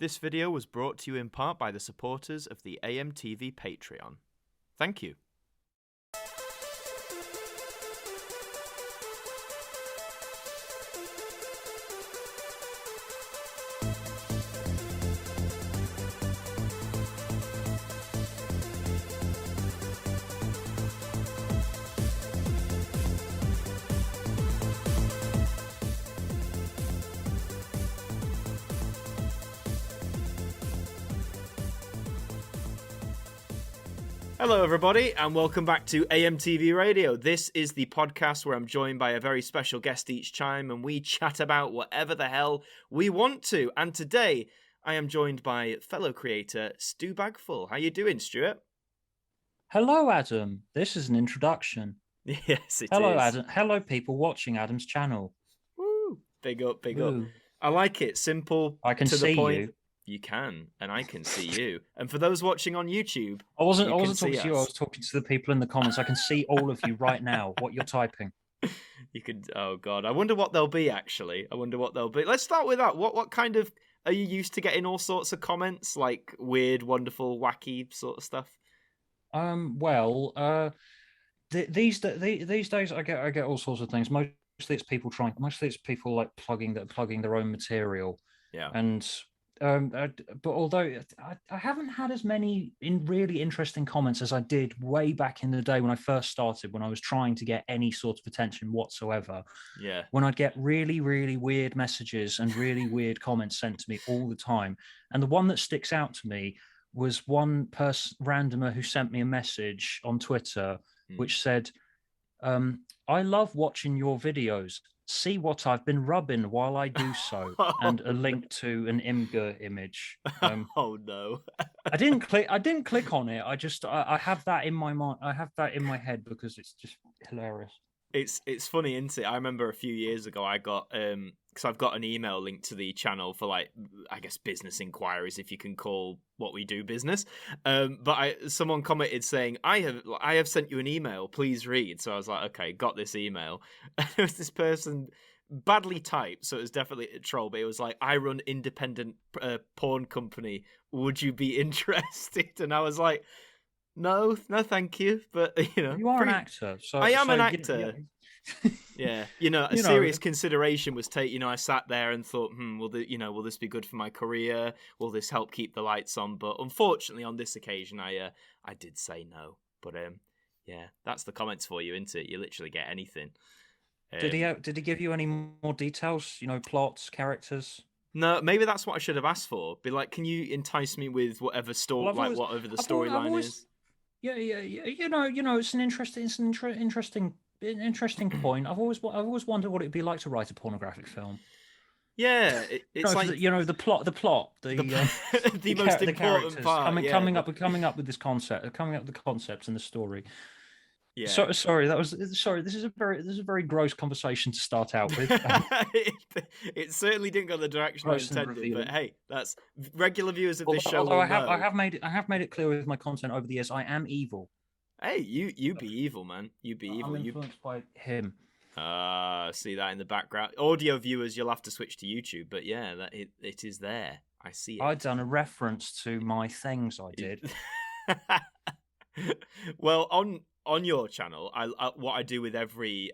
This video was brought to you in part by the supporters of the AMTV Patreon. Thank you. Hello everybody and welcome back to AMTV Radio. This is the podcast where I'm joined by a very special guest each time and we chat about whatever the hell we want to. And today I am joined by fellow creator Stubagful. How you doing, Stuart? Hello Adam. This is an introduction. Yes, it Hello is. Adam. Hello people watching Adam's channel. Woo! Big up, big up. Woo. I like it. Simple, I can to see the point. you. You can, and I can see you. And for those watching on YouTube, I wasn't you can talking see to you. I us. was talking to the people in the comments. I can see all of you right now. What you're typing. You could. Oh God, I wonder what they'll be. Actually, I wonder what they'll be. Let's start with that. What kind of are you used to getting? All sorts of comments, like weird, wonderful, wacky sort of stuff. These days I get all sorts of things. Mostly it's people like plugging their own material. Yeah. And but although I haven't had as many really interesting comments as I did way back in the day when I first started, when I was trying to get any sort of attention whatsoever. Yeah. When I'd get really, really weird messages and really weird comments sent to me all the time. And the one that sticks out to me was one randomer who sent me a message on Twitter, which said, I love watching your videos. See what I've been rubbing while I do so, and a link to an Imgur image. Oh no! I didn't click on it. I have that in my mind. I have that in my head because it's just hilarious. It's funny, isn't it? I remember a few years ago I got because I've got an email linked to the channel for, like, I guess business inquiries, if you can call what we do business. But someone commented saying, I have sent you an email, please read. So I was like, okay, got this email. And it was this person, badly typed, so it was definitely a troll, but it was like, I run independent porn company. Would you be interested? And I was like, no, thank you. But you are an actor. So I am an so, actor. Yeah, You serious know. consideration was taken. I sat there and thought, will this be good for my career? Will this help keep the lights on? But unfortunately, on this occasion, I did say no. But yeah, that's the comments for you, isn't it? You literally get anything. Did he give you any more details? Plots, characters. No, maybe that's what I should have asked for. Be like, can you entice me with whatever story, whatever the storyline is? Yeah. It's an interesting point. I've always wondered what it'd be like to write a pornographic film. Yeah, it's like the plot, the most important part. Coming up with this concept, coming up with the concepts and the story. Yeah. Sorry. This is a very gross conversation to start out with. It certainly didn't go the direction I intended. But hey, that's regular viewers of this show. Although I have made it clear with my content over the years, I am evil. Hey, you be evil, man. You be evil. I'm influenced by him. See that in the background. Audio viewers, you'll have to switch to YouTube. But yeah, it is there. I see it. I'd done a reference to my things I did. Well, on your channel, what I do with every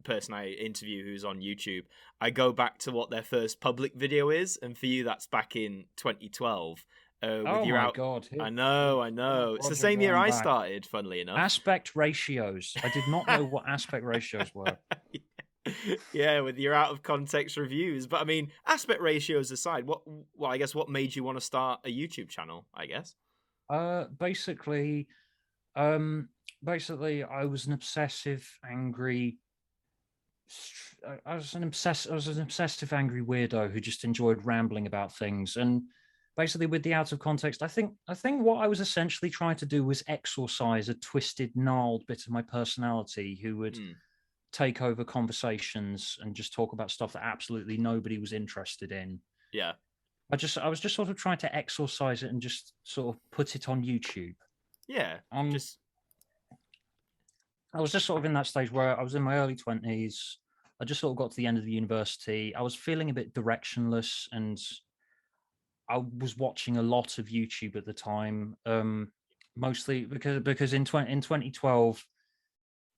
person I interview who's on YouTube, I go back to what their first public video is, and for you, that's back in 2012. God! I know. It's the same year I started, funnily enough. Aspect ratios. I did not know what aspect ratios were. Yeah, with your out of context reviews. But I mean, aspect ratios aside, I guess what made you want to start a YouTube channel? I guess. Basically, I was an obsessive, angry. I was an obsessive, angry weirdo who just enjoyed rambling about things. And basically, with the out of context, I think what I was essentially trying to do was exorcise a twisted, gnarled bit of my personality who would take over conversations and just talk about stuff that absolutely nobody was interested in. Yeah. I was just sort of trying to exorcise it and just sort of put it on YouTube. Yeah. I was just sort of in that stage where I was in my early 20s. I just sort of got to the end of the university. I was feeling a bit directionless, and was watching a lot of YouTube at the time, mostly because in 2012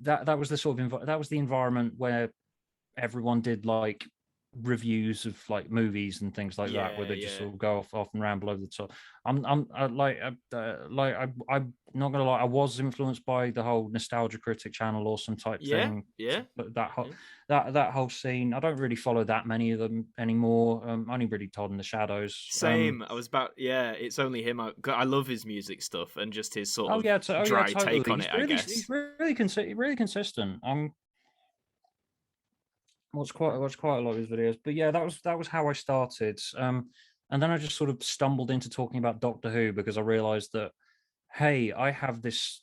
that was the sort of that was the environment where everyone did like reviews of like movies and things like that, where they just sort of go off and ramble over the top. I'm not gonna lie, I was influenced by the whole Nostalgia Critic channel Awesome type thing. But that whole scene, I don't really follow that many of them anymore. Only really Todd in the Shadows. Same. I was about it's only him. I love his music stuff and just his sort of dry take on it. I guess he's really consistent. Watched quite a lot of his videos, but yeah, that was how I started. And then I just sort of stumbled into talking about Doctor Who because I realized that, hey, I have this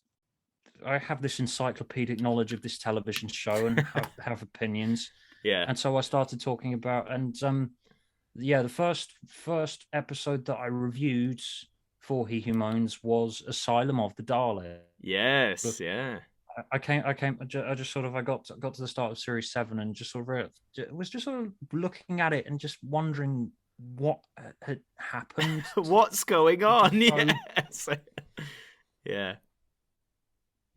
encyclopedic knowledge of this television show and have opinions. Yeah. And so I started talking about, and the first episode that I reviewed for He Who Moans was Asylum of the Daleks. Yes, I just sort of got to the start of series 7 and just sort of was just sort of looking at it and just wondering what had happened. What's going on? Yeah.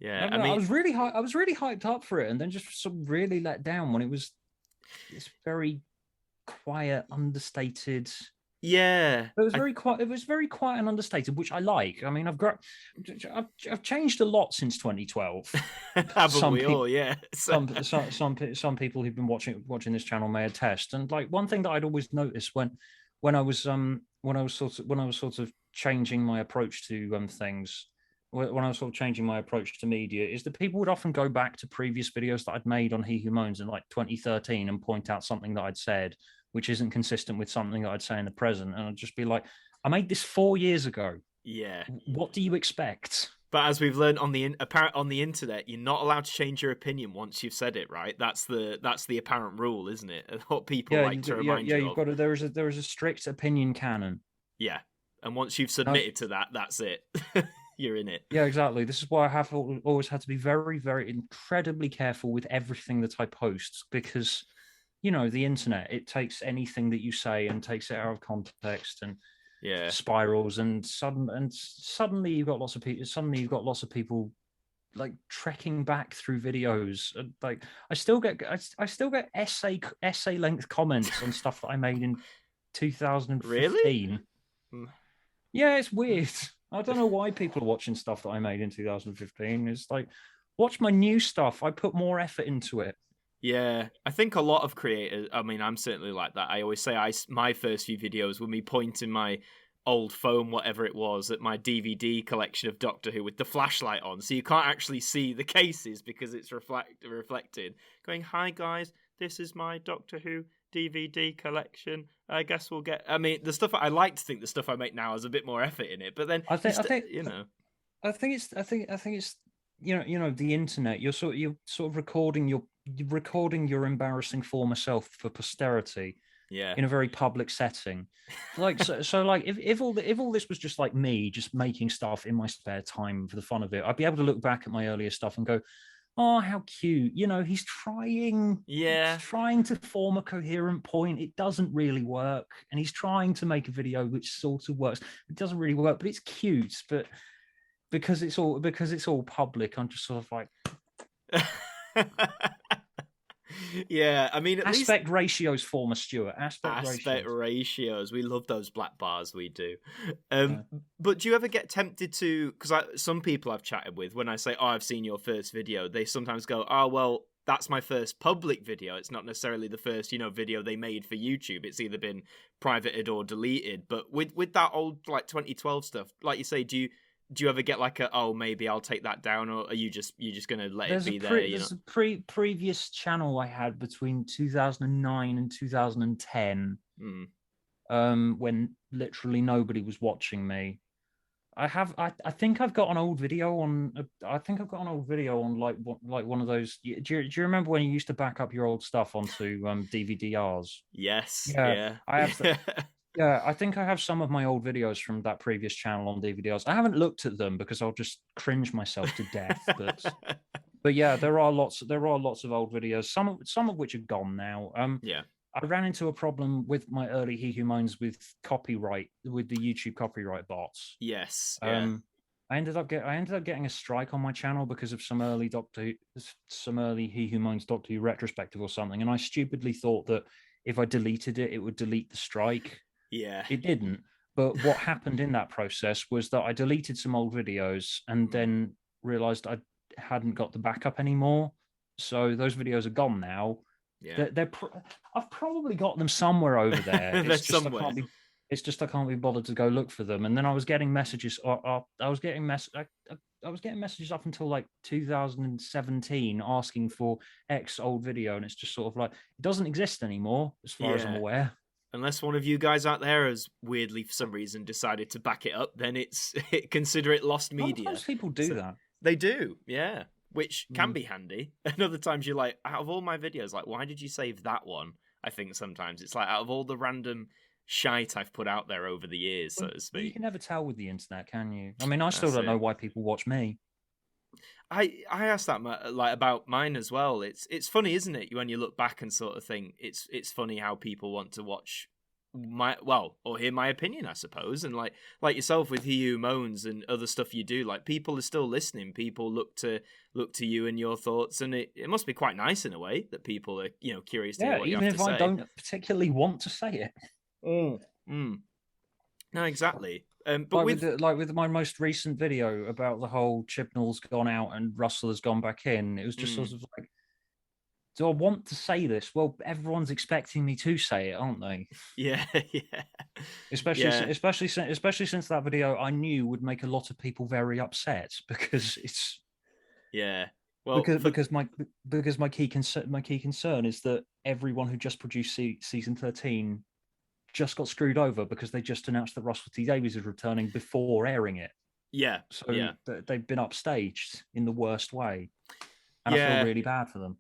I was really hyped up for it, and then just sort of really let down when it was this very quiet, understated. Yeah, it was very quiet. It was very quiet and understated, which I like. I mean, I've changed a lot since 2012. Haven't we all? Yeah. some people who've been watching this channel may attest. And like one thing that I'd always noticed when I was sort of changing my approach to things, when I was sort of changing my approach to media, is that people would often go back to previous videos that I'd made on He Who Moans in like 2013 and point out something that I'd said which isn't consistent with something that I'd say in the present. And I'd just be like, I made this 4 years ago. Yeah. What do you expect? But as we've learned on the internet, you're not allowed to change your opinion once you've said it, right? That's the apparent rule, isn't it? What people like to remind you of. You've got to, there is a strict opinion canon. Yeah. And once you've submitted to that, that's it. You're in it. Yeah, exactly. This is why I have always had to be very, very incredibly careful with everything that I post, because the internet, it takes anything that you say and takes it out of context and spirals, and suddenly you've got lots of people. Suddenly you've got lots of people like trekking back through videos. Like I still get essay length comments on stuff that I made in 2015. Really? Yeah, it's weird. I don't know why people are watching stuff that I made in 2015. It's like, watch my new stuff. I put more effort into it. Yeah, I think a lot of creators, I mean, I'm certainly like that. I always say my first few videos were me pointing my old phone, whatever it was, at my DVD collection of Doctor Who with the flashlight on. So you can't actually see the cases because it's reflected. Going, hi guys, this is my Doctor Who DVD collection. I guess we'll get, I mean, the stuff, I like to think the stuff I make now has a bit more effort in it, but then I think it's the internet. You're sort of recording your embarrassing former self for posterity. Yeah. In a very public setting. Like so like if all this was just like me just making stuff in my spare time for the fun of it, I'd be able to look back at my earlier stuff and go, oh, how cute. He's trying to form a coherent point. It doesn't really work. And he's trying to make a video which sort of works. It doesn't really work, but it's cute. But because it's all public, I'm just sort of like yeah, I mean, aspect ratios, former Stuart. Aspect ratios. We love those black bars. We do. But do you ever get tempted to? Because some people I've chatted with, when I say, "Oh, I've seen your first video," they sometimes go, "Oh, well, that's my first public video. It's not necessarily the first, video they made for YouTube. It's either been privated or deleted." But with that old like 2012 stuff, like you say, do you ever get like maybe I'll take that down, or are you just gonna let it be there? There's a previous channel I had between 2009 and 2010, when literally nobody was watching me. I think I've got an old video on. Like one of those. Do you remember when you used to back up your old stuff onto DVD-Rs? Yes. Yeah. I have. Yeah, I think I have some of my old videos from that previous channel on DVDs. I haven't looked at them because I'll just cringe myself to death. But yeah, there are lots of old videos. Some of which are gone now. Yeah. I ran into a problem with my early He Who Moans with copyright, with the YouTube copyright bots. Yes. Yeah. I ended up getting a strike on my channel because of some early He Who Moans Doctor Who retrospective or something, and I stupidly thought that if I deleted it, it would delete the strike. Yeah. It didn't. But what happened in that process was that I deleted some old videos and then realized I hadn't got the backup anymore. So those videos are gone now. Yeah. I've probably got them somewhere over there. It's just somewhere. I can't be bothered to go look for them. And then I was getting messages. I was getting messages up until like 2017 asking for X old video, and it's just sort of like it doesn't exist anymore as far as I'm aware. Unless one of you guys out there has weirdly, for some reason, decided to back it up, then consider it lost media. Sometimes people do that. They do, yeah, which can be handy. And other times you're like, out of all my videos, like, why did you save that one? I think sometimes it's like, out of all the random shite I've put out there over the years, so to speak. You can never tell with the internet, can you? I mean, I still don't know why people watch me. I asked that like about mine as well. It's funny, isn't it, when you look back and sort of think it's funny how people want to watch or hear my opinion, I suppose. And like yourself with He Who Moans and other stuff you do, like people are still listening. People look to you and your thoughts, and it must be quite nice in a way that people are curious to hear what you have to say. Even if I don't particularly want to say it. No, exactly. But with my most recent video about the whole Chibnall's gone out and Russell has gone back in, it was just sort of like, do I want to say this? Well, everyone's expecting me to say it, aren't they? Yeah, yeah. Especially since that video I knew would make a lot of people very upset because it's well because my key concern is that everyone who just produced season 13 just got screwed over because they just announced that Russell T Davies is returning before airing it. Yeah. So they've been upstaged in the worst way. And I feel really bad for them.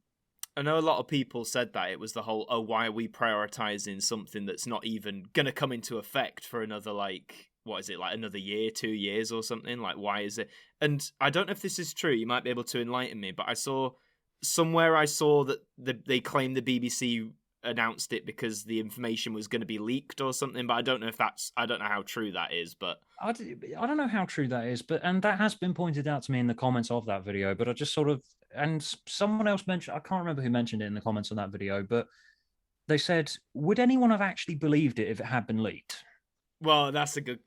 I know a lot of people said that it was the whole, why are we prioritizing something that's not even going to come into effect for another, like, what is it, like another year, 2 years or something? Like, why is it? And I don't know if this is true. You might be able to enlighten me, but I saw that they claimed the BBC announced it because the information was going to be leaked or something, but I don't know how true that is, but I don't know how true that is, and that has been pointed out to me in the comments of that video, but I just sort of, and someone else mentioned, I can't remember who mentioned it in the comments on that video, but they said, would anyone have actually believed it if it had been leaked? Well, that's a good,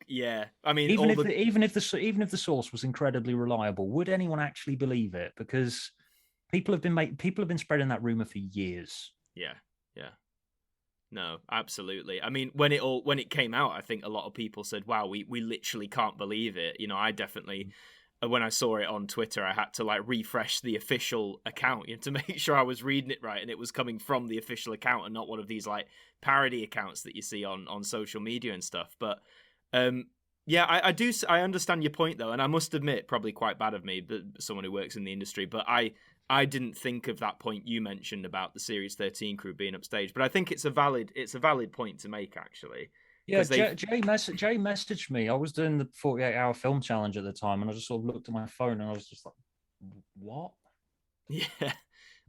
I mean, even if the source was incredibly reliable, would anyone actually believe it? Because people have been spreading that rumor for years. Yeah. No, absolutely. I mean, when it came out, I think a lot of people said, wow, we literally can't believe it. I definitely, when I saw it on Twitter, I had to like refresh the official account to make sure I was reading it right and it was coming from the official account and not one of these like parody accounts that you see on social media and stuff. But I understand your point though, and I must admit, probably quite bad of me, but someone who works in the industry, but I didn't think of that point you mentioned about the Series 13 crew being upstaged, but I think it's a valid point to make, actually. Yeah, Jay messaged me. I was doing the 48-hour film challenge at the time, and I just sort of looked at my phone, and I was just like, "What? Yeah,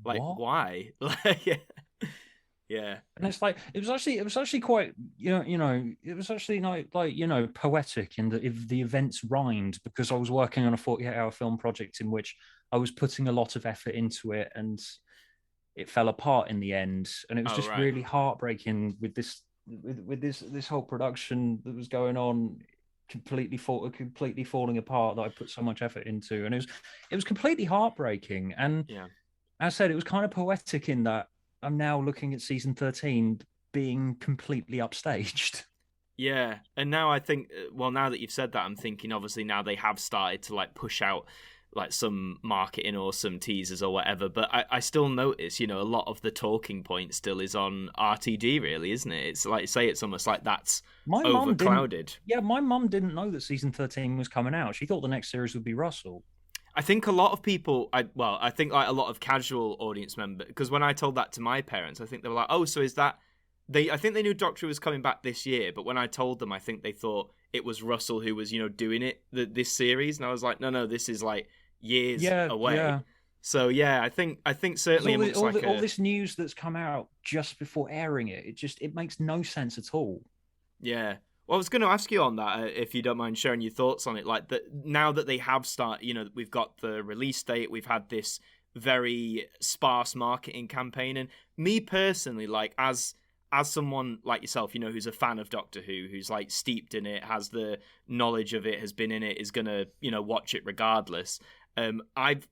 like what? Why? Yeah. And it's like it was actually quite it was actually like poetic in that if the events rhymed, because I was working on a 48-hour film project in which I was putting a lot of effort into it, and it fell apart in the end, and it was just really heartbreaking with this whole production that was going on completely falling apart that I put so much effort into, and it was completely heartbreaking. And as I said, it was kind of poetic in that I'm now looking at season 13 being completely upstaged. Yeah, and now I think, now that you've said that, I'm thinking obviously now they have started to like push out like some marketing or some teasers or whatever, but I still notice, a lot of the talking point still is on RTD, really, isn't it? It's like, say, it's almost like that's overclouded. My mum didn't know that season 13 was coming out. She thought the next series would be Russell. I think a lot of people, I think like a lot of casual audience members, because when I told that to my parents, I think they were like, oh, so is that, I think they knew Doctor Who was coming back this year, but when I told them, I think they thought it was Russell who was, doing it, this series, and I was like, no, this is like years away. Yeah. So yeah, I think certainly all this news that's come out just before airing it makes no sense at all. Yeah. Well, I was going to ask you on that, if you don't mind sharing your thoughts on it. Like, now that they have started, we've got the release date, we've had this very sparse marketing campaign, and me personally, like, as someone like yourself, who's a fan of Doctor Who, who's like steeped in it, has the knowledge of it, has been in it, is gonna, watch it regardless. I've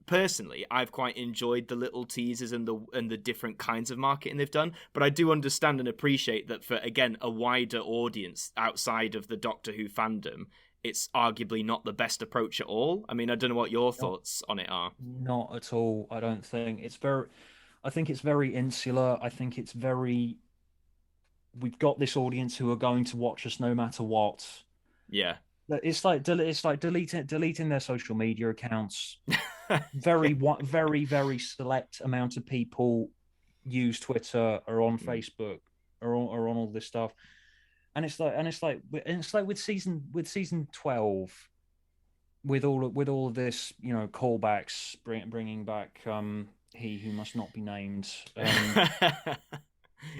quite enjoyed the little teasers and the different kinds of marketing they've done, but I do understand and appreciate that for, again, a wider audience outside of the Doctor Who fandom, it's arguably not the best approach at all. I mean, I don't know what your thoughts on it are. Not at all. I don't think I think it's very insular. I think it's very. We've got this audience who are going to watch us no matter what. Yeah. It's like deleting their social media accounts. Very very select amount of people use Twitter or on Facebook or on all this stuff, and it's like with season 12, with all of this, callbacks, bringing back He Who Must Not Be Named.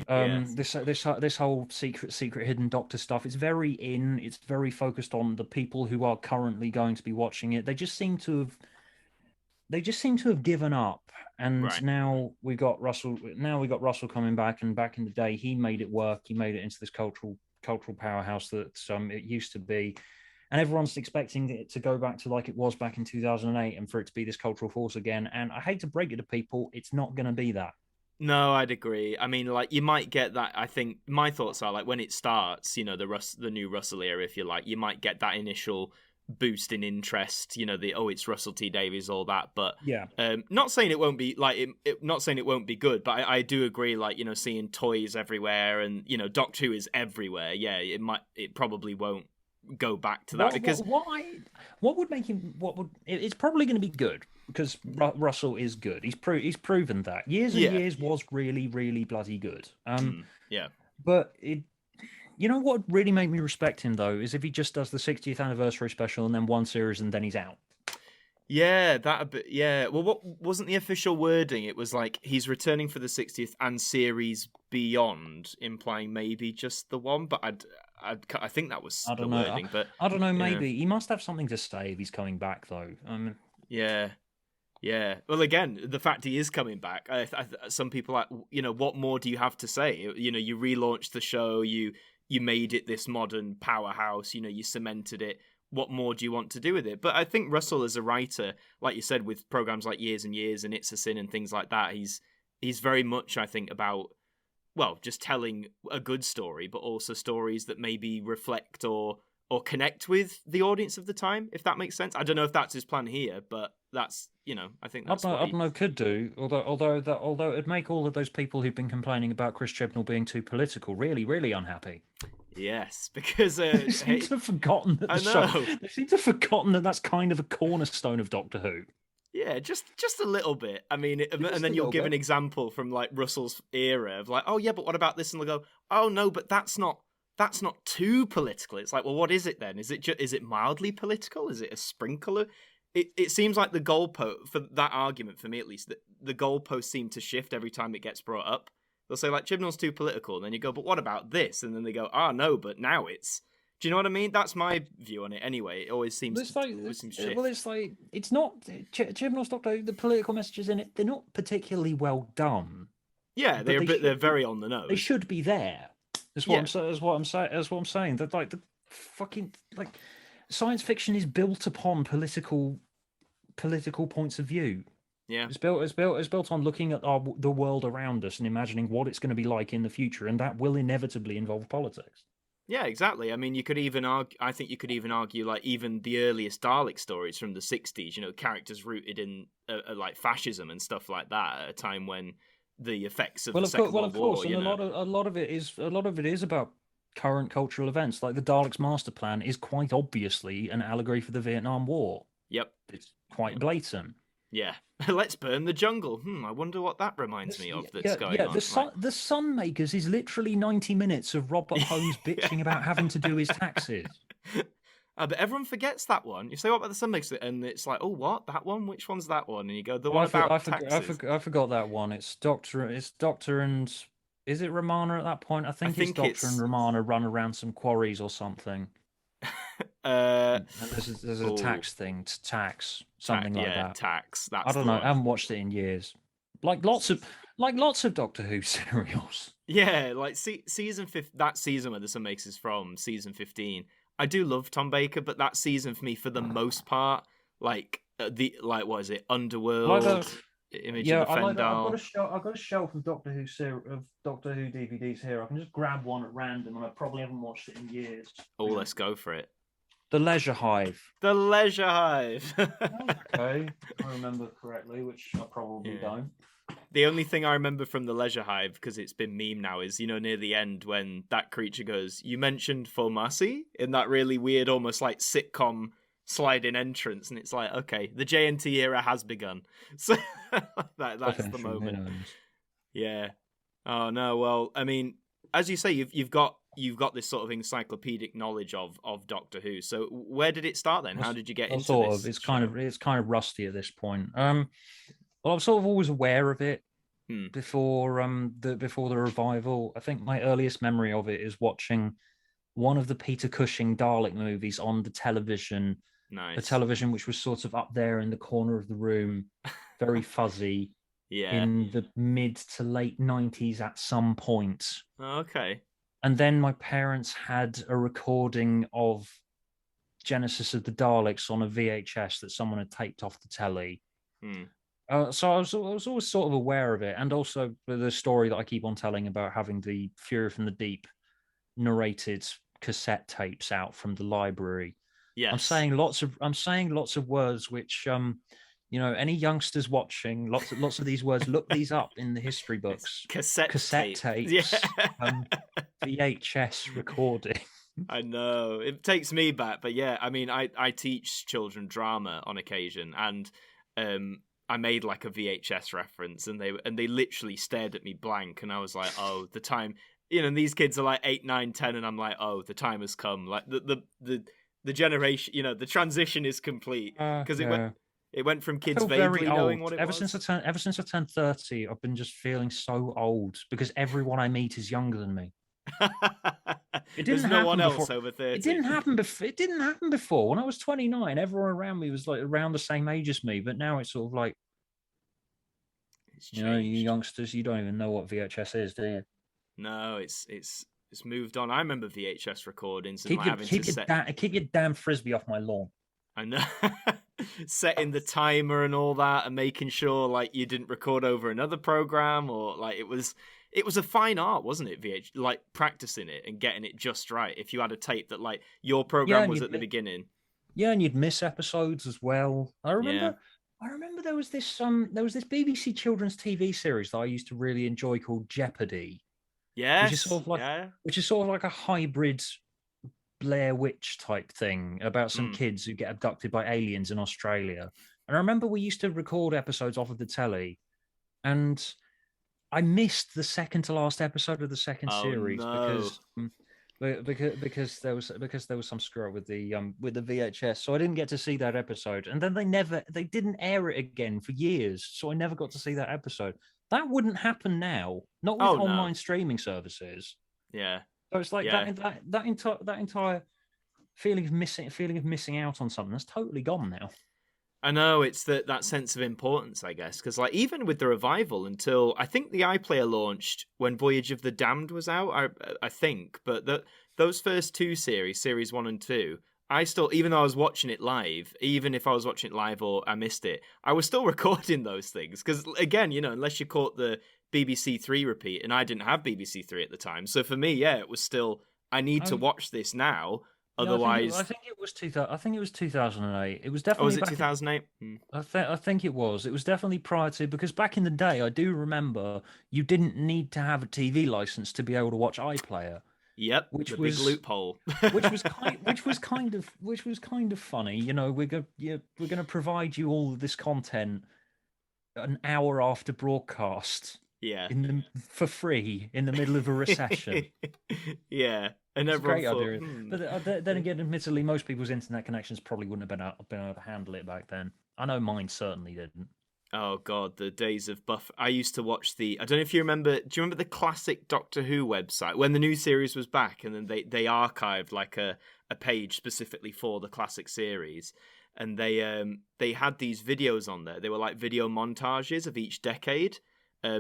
Yes. This whole secret hidden Doctor stuff, it's very focused on the people who are currently going to be watching it. They just seem to have given up, and Right. now we got Russell coming back, and back in the day he made it work. He made it into this cultural powerhouse that it used to be, and everyone's expecting it to go back to like it was back in 2008 and for it to be this cultural force again. And I hate to break it to people, it's not going to be that. No, I'd agree. I mean, like, you might get that. I think my thoughts are, like, when it starts, the new Russell era, if you like, you might get that initial boost in interest. It's Russell T Davies, all that. But yeah, not saying it won't be like not saying it won't be good. But I do agree. Like, seeing toys everywhere and Doctor Who is everywhere. Yeah, it probably won't go back to that because what would make him it's probably going to be good because Russell is good. He's proven that years and years was really, really bloody good. Yeah, but what would really make me respect him though is if he just does the 60th anniversary special and then one series and then he's out. Yeah, yeah. Well, what wasn't the official wording? It was like he's returning for the 60th and series beyond, implying maybe just the one. But I think that was the wording. But I don't know. Maybe he must have something to say if he's coming back, though. Yeah. Well, again, the fact he is coming back, some people are like, what more do you have to say? You relaunched the show, you made it this modern powerhouse, you cemented it. What more do you want to do with it? But I think Russell, as a writer, like you said, with programs like Years and Years and It's a Sin and things like that, he's very much, I think, about, well, just telling a good story, but also stories that maybe reflect or connect with the audience of the time, if that makes sense. I don't know if that's his plan here, but that's, I think that's I don't know, could do. Although it'd make all of those people who've been complaining about Chris Chibnall being too political really, really unhappy. Yes, because they seem to have forgotten that they seem to have forgotten that that's kind of a cornerstone of Doctor Who. Yeah, just a little bit. I mean, and then you'll give an example from like Russell's era of like, oh yeah, but what about this? And they'll go, oh no, but that's not too political. It's like, well, what is it then? Is it mildly political? Is it a sprinkle of? It seems like the goalpost for that argument, for me at least, that the goalposts seem to shift every time it gets brought up. They'll say like Chibnall's too political, and then you go, but what about this? And then they go, no, but now it's. Do you know what I mean? That's my view on it. Anyway, it always seems shift. Well, it's like it's not Chibnall's Doctor. The political messages in it, they're not particularly well done. Yeah, they're very on the nose. They should be there. That's what I'm saying. That like the fucking like science fiction is built upon political points of view. Yeah, it's built on looking at the world around us and imagining what it's going to be like in the future, and that will inevitably involve politics. Yeah, exactly. I mean, you could even argue. I think you could even argue, like, even the earliest Dalek stories from the '60s. Characters rooted in like fascism and stuff like that at a time when the effects of the Second World War. Well, of course, a lot of it is about current cultural events. Like the Daleks' master plan is quite obviously an allegory for the Vietnam War. Yep, it's quite blatant. Yeah, let's burn the jungle. I wonder what that reminds me of. That's going on. The Sunmakers is literally 90 minutes of Robert Holmes bitching about having to do his taxes. But everyone forgets that one. You say, what about the Sun Mixer? And it's like, oh, what? That one? Which one's that one? And you go, the one about taxes. I forgot that one. It's Doctor and... Is it Romana at that point? I think it's Doctor and Romana run around some quarries or something. And there's a tax thing, something like that. Tax. I don't know. I haven't watched it in years. Like lots of Doctor Who serials. Yeah, like season 5, that season where the Sun Makes is from, season 15. I do love Tom Baker, but that season for me, for the most part, like what is it, Underworld, Image of the Fendal. I've got a shelf of Doctor Who DVDs here. I can just grab one at random, and I probably haven't watched it in years. Oh, let's go for it. The Leisure Hive. The Leisure Hive. Okay, I remember correctly, which I probably don't. The only thing I remember from the Leisure Hive, because it's been meme now, is, near the end when that creature goes, "You mentioned Formasi," in that really weird, almost like sitcom sliding entrance, and it's like, okay, the JNT era has begun. So that's the moment. Yeah. Oh no. Well, I mean, as you say, you've got this sort of encyclopedic knowledge of Doctor Who. So where did it start then? How did you get into this? It's kind of rusty at this point. Well, I'm sort of always aware of it before the revival. I think my earliest memory of it is watching one of the Peter Cushing Dalek movies on the television. Nice. The television, which was sort of up there in the corner of the room, very fuzzy. In the mid to late 90s at some point. Okay. And then my parents had a recording of Genesis of the Daleks on a VHS that someone had taped off the telly. So I was always sort of aware of it. And also the story that I keep on telling about having the Fury from the Deep narrated cassette tapes out from the library. Yes. I'm saying lots of words which any youngsters watching, lots of these words, look these up in the history books. Cassette tapes. Yeah. VHS recording. I know. It takes me back, but yeah, I mean, I teach children drama on occasion, and I made like a VHS reference, and they literally stared at me blank, and I was like, oh, the time, and these kids are like 8, 9, 10, and I'm like, oh, the time has come. Like the generation, the transition is complete, because it went from kids vaguely knowing what it was. Ever since I turned 30, I've been just feeling so old because everyone I meet is younger than me. There's no one else over 30. It didn't happen before. It didn't happen before. When I was 29, everyone around me was like around the same age as me. But now it's sort of like, you youngsters, you don't even know what VHS is, do you? No, it's moved on. I remember VHS recordings. Keep your damn frisbee off my lawn. I know. Setting the timer and all that, and making sure like you didn't record over another program, or like it was a fine art, wasn't it? Like practicing it and getting it just right. If you had a tape that like your program was at the beginning, and you'd miss episodes as well. I remember there was this BBC children's TV series that I used to really enjoy called Jeopardy. Yes, which is sort of like a hybrid Blair Witch type thing about some kids who get abducted by aliens in Australia. And I remember we used to record episodes off of the telly, and I missed the second to last episode of the second series because there was some screw up with the VHS, so I didn't get to see that episode. And then they didn't air it again for years, so I never got to see that episode. That wouldn't happen now, not with online streaming services. Yeah. So it's like that entire feeling of missing out on something that's totally gone now. I know, it's that sense of importance, I guess, because like even with the revival, until I think the iPlayer launched when Voyage of the Damned was out, I think, but those first two series 1 and 2, I still, even though I was watching it live, even if I was watching it live or I missed it, I was still recording those things because again, unless you caught the BBC 3 repeat, and I didn't have BBC 3 at the time. So for me, it was still, I need to watch this now. Otherwise, I think it was 2008. It was definitely. Was it 2008? I think it was. It was definitely prior to, because back in the day, I do remember you didn't need to have a TV license to be able to watch iPlayer. Yep, which was big loophole. which was kind of funny. We're going to provide you all of this content an hour after broadcast. Yeah, for free in the middle of a recession. Yeah. And It's a everyone great thought, idea. But then again, admittedly, most people's internet connections probably wouldn't have been able to handle it back then. I know mine certainly didn't. Oh god, the days of Buff. I used to watch I don't know if you remember. Do you remember the classic Doctor Who website when the new series was back, and then they archived like a page specifically for the classic series, and they had these videos on there. They were like video montages of each decade.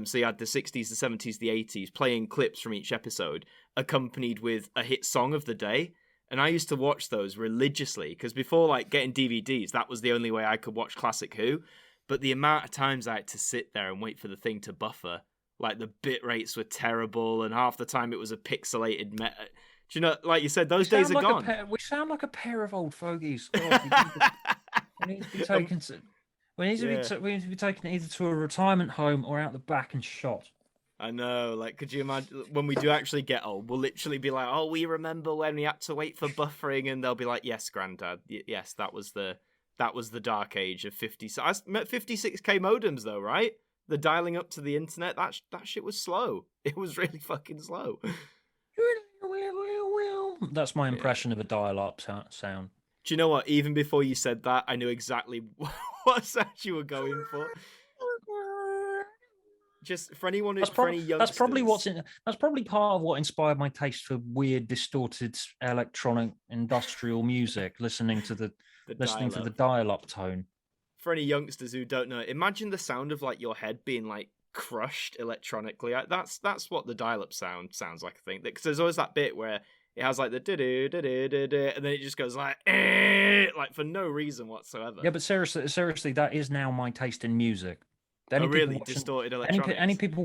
So you had the 60s, the 70s, the 80s, playing clips from each episode, accompanied with a hit song of the day. And I used to watch those religiously because before like getting DVDs, that was the only way I could watch classic Who. But the amount of times I had to sit there and wait for the thing to buffer, like the bit rates were terrible, and half the time it was a pixelated meta. Do you know, like you said, those days are gone. We sound like a pair of old fogies. God, we need to be taken to. We need to be taken either to a retirement home or out the back and shot. I know, like, could you imagine when we do actually get old? We'll literally be like, "Oh, we remember when we had to wait for buffering," and they'll be like, "Yes, Granddad, yes, that was the dark age of 56K modems, though, right? The dialing up to the internet, that shit was slow. It was really fucking slow." That's my impression of a dial-up sound. Do you know what? Even before you said that, I knew exactly what sound you were going for. Just for anyone who's for any youngsters. That's probably part of what inspired my taste for weird, distorted, electronic, industrial music. Listening to the dial-up tone. For any youngsters who don't know, imagine the sound of like your head being like crushed electronically. That's what the dial-up sound sounds like. I think because there's always that bit where it has like the and then it just goes like for no reason whatsoever. Yeah, but seriously, that is now my taste in music. Really distorted electronics. Any people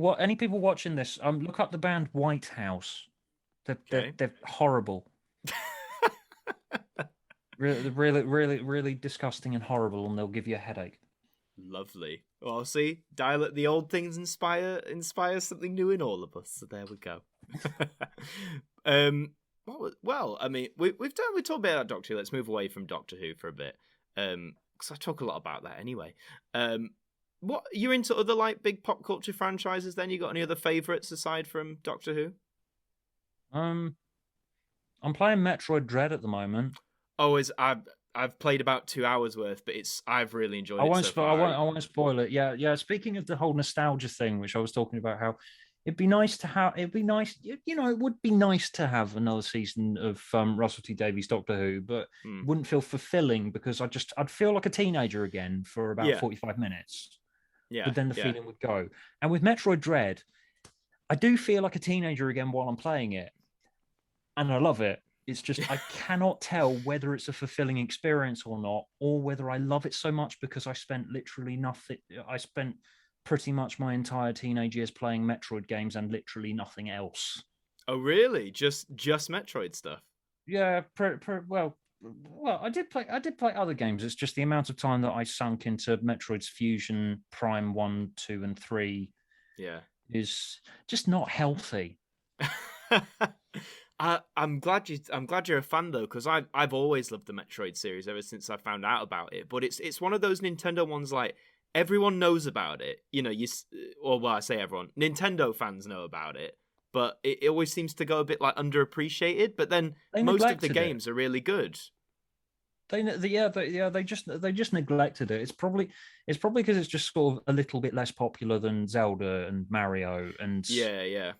watching this, look up the band White House. They're horrible. really disgusting and horrible, and they'll give you a headache. Lovely. Well, see, the old things inspire something new in all of us. So there we go. Well, I mean, we talked a bit about Doctor Who. Let's move away from Doctor Who for a bit, because I talk a lot about that anyway. What you're into other like big pop culture franchises? Then you got any other favourites aside from Doctor Who? I'm playing Metroid Dread at the moment. Oh, I've played about 2 hours worth, but I've really enjoyed it so far. I won't spoil it. Yeah. Speaking of the whole nostalgia thing, which I was talking about, how it would be nice to have another season of Russell T Davies Doctor Who, but it wouldn't feel fulfilling because I'd feel like a teenager again for about 45 minutes. Yeah. But then the feeling would go. And with Metroid Dread, I do feel like a teenager again while I'm playing it. And I love it. It's just, I cannot tell whether it's a fulfilling experience or not, or whether I love it so much because I spent literally nothing. I spent pretty much my entire teenage years playing Metroid games and literally nothing else. Oh, really? Just Metroid stuff? Yeah. Well, I did play other games. It's just the amount of time that I sunk into Metroid's Fusion Prime 1, 2, and 3. Yeah, is just not healthy. I'm glad you're a fan though, because I've always loved the Metroid series ever since I found out about it. But it's one of those Nintendo ones like everyone knows about it. You know, I say everyone. Nintendo fans know about it, but it always seems to go a bit like underappreciated. But then most of the games are really good. They just neglected it. It's probably because it's just sort of a little bit less popular than Zelda and Mario and yeah.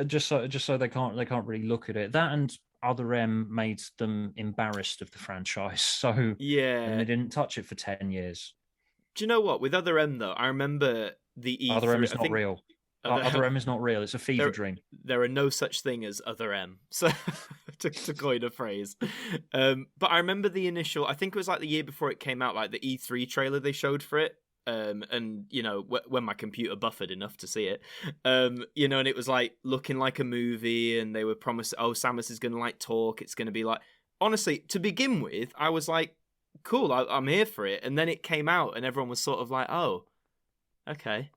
Just so they can't really look at it. That and Other M made them embarrassed of the franchise. So yeah, and they didn't touch it for 10 years. Do you know what? With Other M though, I remember the E3. Other M is not real. Other M is not real. It's a fever dream. There are no such thing as Other M. So to coin a phrase. But I remember the initial. I think it was like the year before it came out, like the E3 trailer they showed for it. And you know, when my computer buffered enough to see it, you know, and it was like looking like a movie, and they were promising, oh, Samus is going to like talk. It's going to be like, honestly, to begin with, I was like, cool, I'm here for it. And then it came out, and everyone was sort of like, oh, okay.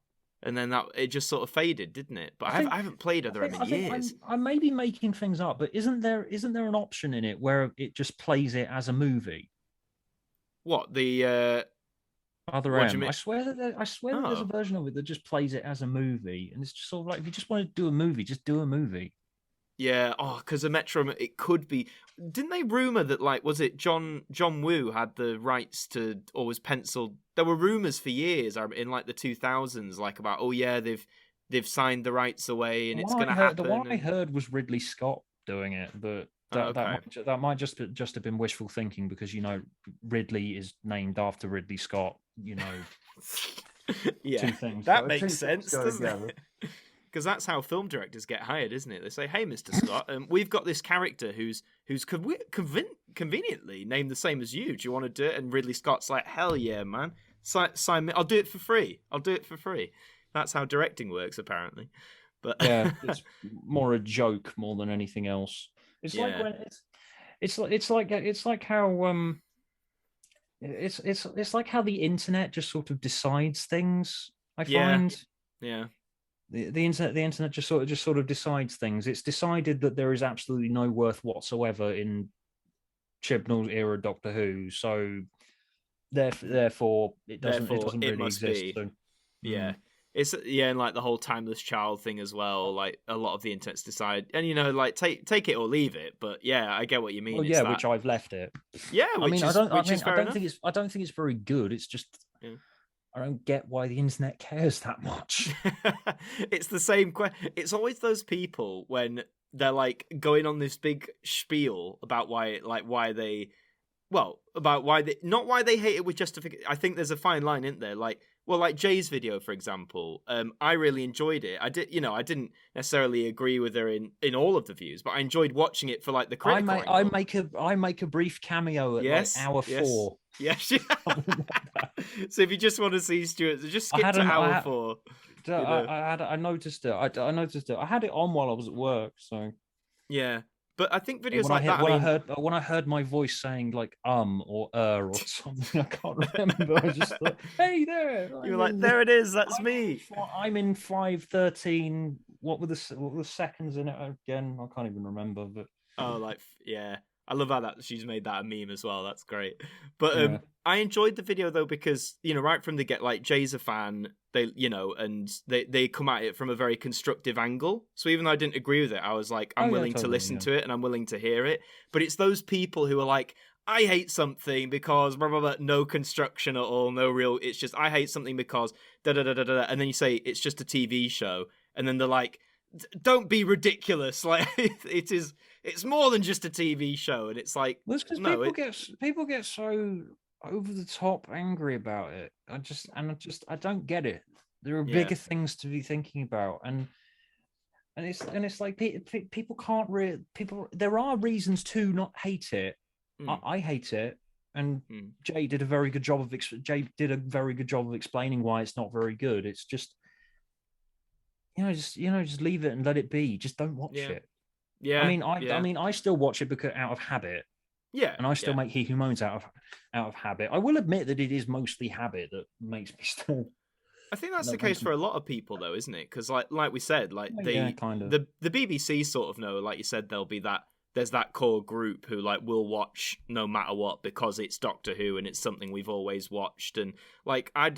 And then it just sort of faded, didn't it? But I haven't played Other M in years. I may be making things up, but isn't there an option in it where it just plays it as a movie? What, the Other M? I swear that there's a version of it that just plays it as a movie, and it's just sort of like, if you just want to do a movie, just do a movie. Yeah, because a Metro, it could be. Didn't they rumor that was it John Woo had the rights to, or was penciled? There were rumors for years in the 2000s, about they've signed the rights away and it's going to happen. The one I heard was Ridley Scott doing it, but that might just have been wishful thinking because Ridley is named after Ridley Scott. Yeah, two things that makes sense, doesn't it? Because that's how film directors get hired, isn't it? They say, "Hey, Mr. Scott, we've got this character who's conveniently named the same as you. Do you want to do it?" And Ridley Scott's like, "Hell yeah, man! Sign me. I'll do it for free. That's how directing works, apparently. But yeah, it's more a joke more than anything else. It's like when it's like how it's like how the internet just sort of decides things. I find. Yeah. The internet just sort of decides things. It's decided that there is absolutely no worth whatsoever in Chibnall's era Doctor Who, so therefore it doesn't really exist. So, yeah. It's and the whole timeless child thing as well. A lot of the internet's decide, and take it or leave it. But yeah, I get what you mean. Well, yeah, which I've left it. Yeah, I don't think it's very good. It's just. Yeah. I don't get why the internet cares that much. It's the same question. It's always those people when they're going on this big spiel about why they hate it with justification. I think there's a fine line, isn't there? Jay's video, for example. I really enjoyed it. I didn't necessarily agree with her in all of the views, but I enjoyed watching it for the critical angle. I make a brief cameo at hour 4. Yes. So if you just want to see Stuart, just skip to hour 4. I noticed it. I noticed it. I had it on while I was at work. So yeah. But I think videos when I heard my voice saying or or something, I can't remember. I just thought, hey there. You were there it is. That's me. I'm in 5:13. What were the seconds in it again? I can't even remember. But yeah. I love how she's made that a meme as well. That's great. But I enjoyed the video though because right from the get, Jay's a fan. They and they come at it from a very constructive angle. So even though I didn't agree with it, I was I'm willing to listen to it and I'm willing to hear it. But it's those people who are I hate something because blah blah blah, no construction at all, no real. It's just I hate something because da da da da da. And then you say it's just a TV show, and then they're don't be ridiculous. It's more than just a TV show, and it's because people get so over the top angry about it. I don't get it. There are bigger things to be thinking about, and it's people can't really there are reasons to not hate it. I hate it, and Jay did a very good job of explaining why it's not very good. It's just just leave it and let it be. Just don't watch it. Yeah. I mean, I still watch it because out of habit. Yeah. And I still make He Who Moans out of habit. I will admit that it is mostly habit that makes me still. I think that's the case for a lot of people, though, isn't it? Because, like we said, the BBC sort of know, like you said, there'll be that. There's that core group who will watch no matter what because it's Doctor Who and it's something we've always watched. And I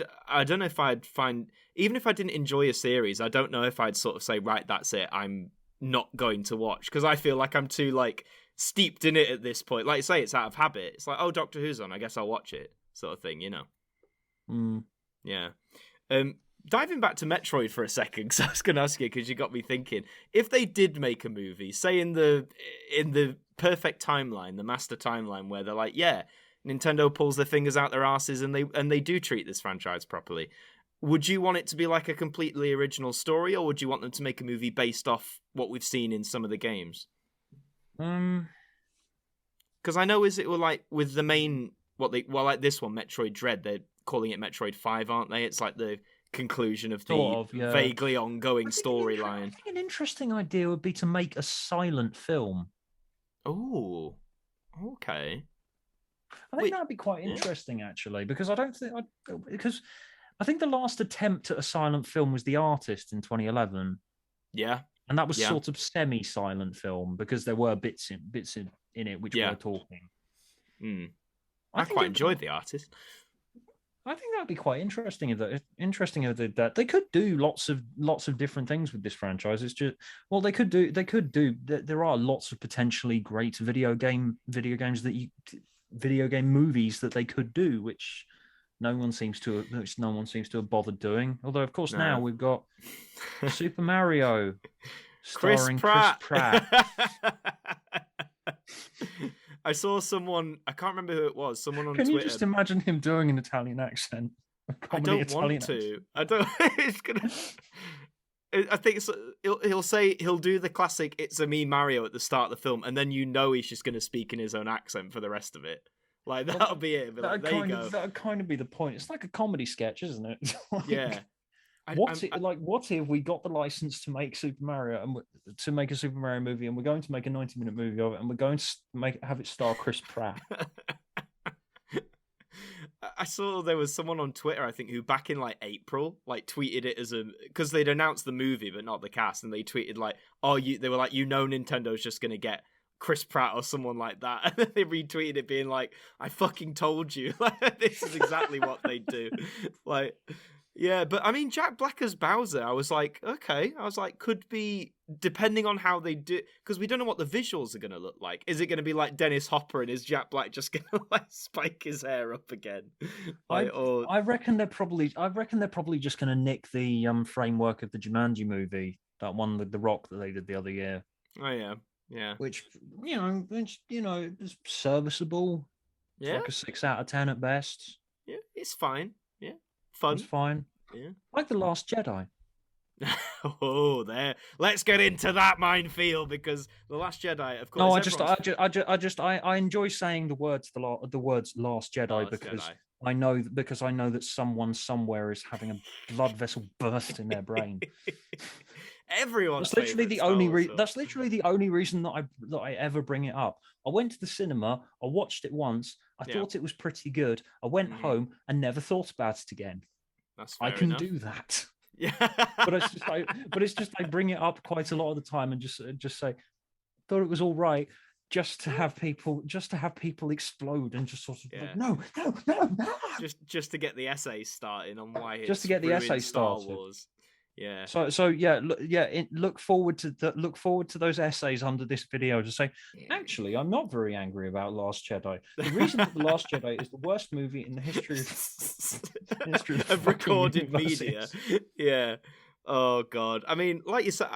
don't know if I'd find, even if I didn't enjoy a series, I don't know if I'd sort of say, right, that's it, I'm not going to watch, because I feel I'm too steeped in it at this point. Like you say, it's out of habit. It's oh, Doctor Who's on, I guess I'll watch it, sort of thing, Yeah. Diving back to Metroid for a second, because I was going to ask you, because you got me thinking, if they did make a movie, say in the perfect timeline, the master timeline, where they're yeah, Nintendo pulls their fingers out their asses and they do treat this franchise properly, would you want it to be a completely original story, or would you want them to make a movie based off what we've seen in some of the games? Because I know it will with the main this one, Metroid Dread, they're calling it Metroid 5, aren't they? It's the conclusion of the vaguely ongoing storyline. I think an interesting idea would be to make a silent film. Oh, okay. I think that'd be quite interesting, actually, because I think the last attempt at a silent film was The Artist in 2011. Yeah. And that was sort of semi-silent film because there were bits in it which were talking. I quite enjoyed The Artist. I think that'd be quite interesting if they did that. They could do lots of different things with this franchise. It's just they could do. There are lots of potentially great video game movies that they could do, which no one seems to have bothered doing. Although, of course, now we've got Super Mario starring Chris Pratt. I saw someone, I can't remember who it was, someone on Can Twitter. You just imagine him doing an Italian accent? I don't want to. I don't. It's gonna. I think he'll do the classic "It's a me Mario" at the start of the film, and then he's just going to speak in his own accent for the rest of it. Like that'll be it. There you go. That'd kind of be the point. It's like a comedy sketch, isn't it? Yeah. What if we got the license to make Super Mario and to make a Super Mario movie, and we're going to make a 90-minute movie of it, and we're going to have it star Chris Pratt? I saw there was someone on Twitter, I think, who back in like April, like tweeted it as because they'd announced the movie but not the cast, and they tweeted like, they were like, Nintendo's just gonna get Chris Pratt or someone like that, and then they retweeted it being like, I fucking told you, like this is exactly what they do, like. Yeah, but I mean, Jack Black as Bowser, I was like, okay. I was like, could be, depending on how they do, because we don't know what the visuals are going to look like. Is it going to be like Dennis Hopper, and is Jack Black just going to like spike his hair up again? I reckon they're probably just going to nick the framework of the Jumanji movie, that one with The Rock that they did the other year. Oh yeah, yeah. Which is serviceable. It's like a 6 out of 10 at best. Yeah, it's fine. Yeah. Fun. It's fine. Yeah. Like The Last Jedi. There. Let's get into that minefield, because The Last Jedi, of course. No, I enjoy saying the words Last Jedi because I know that someone somewhere is having a blood vessel burst in their brain. Everyone's That's literally the only reason that I ever bring it up. I went to the cinema, I watched it once, I thought it was pretty good. I went home and never thought about it again. That's fair I can enough. do that. Yeah. but it's just I bring it up quite a lot of the time and just say, thought it was all right, just to have people explode and just sort of like, no. Just to get the essay starting on why it's just to get the essay Star started. Wars. Yeah. So look forward to those essays under this video to say, actually, I'm not very angry about Last Jedi. The reason that The Last Jedi is the worst movie in the history of recorded media. Yeah. Oh God. I mean, like you said,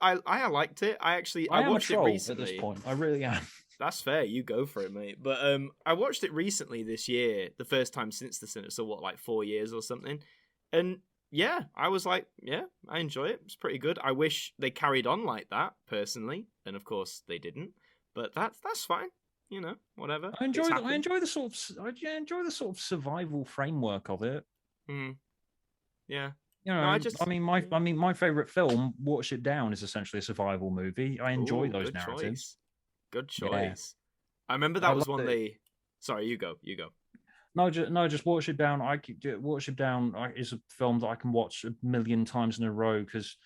I liked it. I watched it recently. At this point, I really am. That's fair. You go for it, mate. But I watched it recently this year, the first time since the cinema. So what, like 4 years or something? And yeah, I was like, yeah, I enjoy it. It's pretty good. I wish they carried on like that, personally. And of course they didn't. But that's fine. You know, whatever. I enjoy the sort of survival framework of it. Yeah. You know, my favorite film, Watership Down, is essentially a survival movie. I enjoy those narratives. Good choice. Yeah. I remember that was one they. Sorry, you go. No, just Watership Down. Watership Down is a film that I can watch a million times in a row because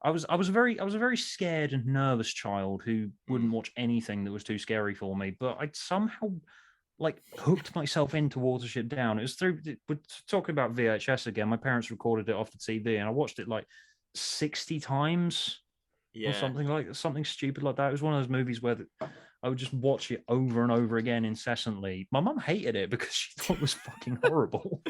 I was a very scared and nervous child who wouldn't watch anything that was too scary for me. But I somehow hooked myself into Watership Down. It was we're talking about VHS again. My parents recorded it off the TV, and I watched it 60 times. Yeah. Or something stupid like that. It was one of those movies where I would just watch it over and over again incessantly. My mum hated it because she thought it was fucking horrible.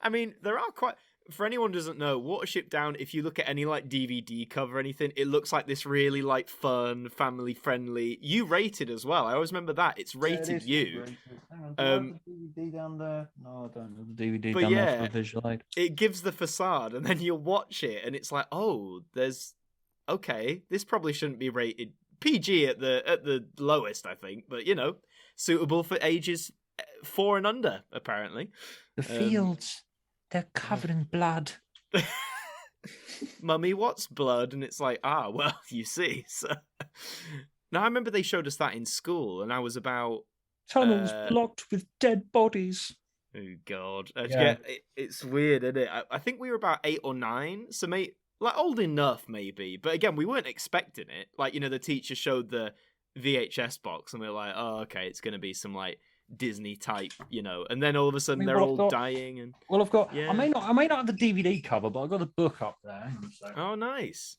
I mean, there are quite... For anyone who doesn't know, Watership Down, if you look at any DVD cover or anything, it looks like this really fun, family-friendly... You rated as well. I always remember that. It's rated U. Hang on, do I have the DVD down there? No, I don't have the DVD down there for the visual aid. It gives the facade, and then you'll watch it, and it's like, oh, okay, this probably shouldn't be rated PG at the lowest, I think, but suitable for ages 4 and under, apparently. The fields, they're covered in blood. Mummy, what's blood? And it's like, well, you see. So now I remember they showed us that in school, and I was about tunnels blocked with dead bodies. Oh God, yeah. It's weird, isn't it? I think we were about 8 or 9, so old enough maybe, but again, we weren't expecting it. The teacher showed the VHS box, and we were like, oh, okay, it's going to be some Disney type, and then all of a sudden they're all dying. And I've got. Yeah. I may not have the DVD cover, but I've got the book up there. Oh, nice.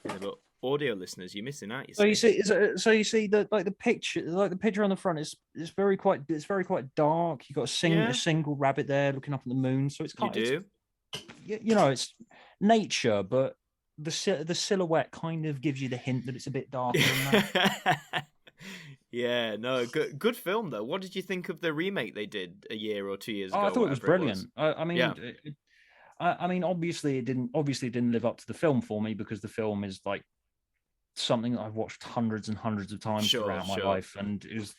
Yeah, but audio listeners, you're missing out. So you see the picture on the front is very quite dark. You've got a single rabbit there looking up at the moon. So it's kind of it's nature, but the silhouette kind of gives you the hint that it's a bit darker than that. Yeah, no, good film though. What did you think of the remake they did a year or 2 years ago? I thought it was brilliant. I mean, obviously it didn't live up to the film for me, because the film is like something that I've watched hundreds and hundreds of times throughout my life, and it was.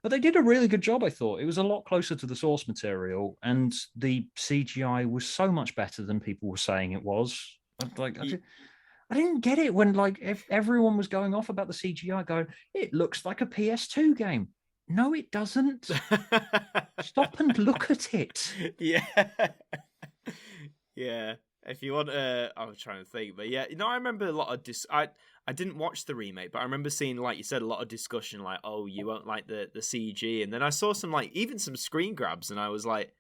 But they did a really good job. I thought it was a lot closer to the source material, and the CGI was so much better than people were saying it was. I didn't get it when if everyone was going off about the CGI, going, it looks like a PS2 game. No, it doesn't. Stop and look at it. Yeah. Yeah. If you want I was trying to think, but I remember a lot of I didn't watch the remake, but I remember seeing, like you said, a lot of discussion, like, oh, you won't like the CG, and then I saw some even some screen grabs, and I was like,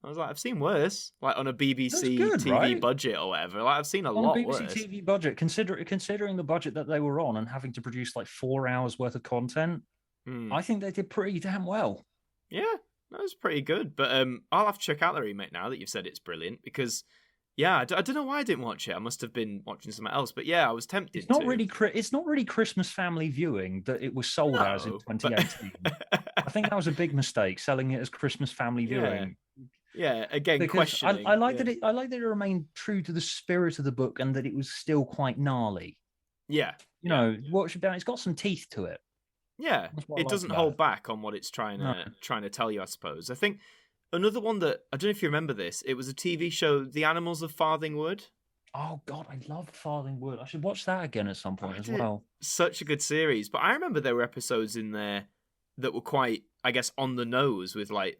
I've seen worse, like on a BBC TV budget or whatever. Like I've seen a lot worse. On a BBC TV budget, considering the budget that they were on and having to produce like 4 hours worth of content, I think they did pretty damn well. Yeah, that was pretty good. But I'll have to check out the remake now that you've said it's brilliant, because I don't know why I didn't watch it. I must have been watching something else. But I was tempted. It's not really Christmas family viewing that it was sold as in 2018. I think that was a big mistake, selling it as Christmas family viewing. Yeah, again, questioning. I like that it remained true to the spirit of the book, and that it was still quite gnarly. Yeah, Watership Down. It's got some teeth to it. Yeah, it doesn't hold back on what it's trying to tell you, I suppose. I think another one that I don't know if you remember this. It was a TV show, The Animals of Farthing Wood. Oh God, I loved Farthing Wood. I should watch that again at some point as well. Such a good series, but I remember there were episodes in there that were quite, I guess, on the nose with like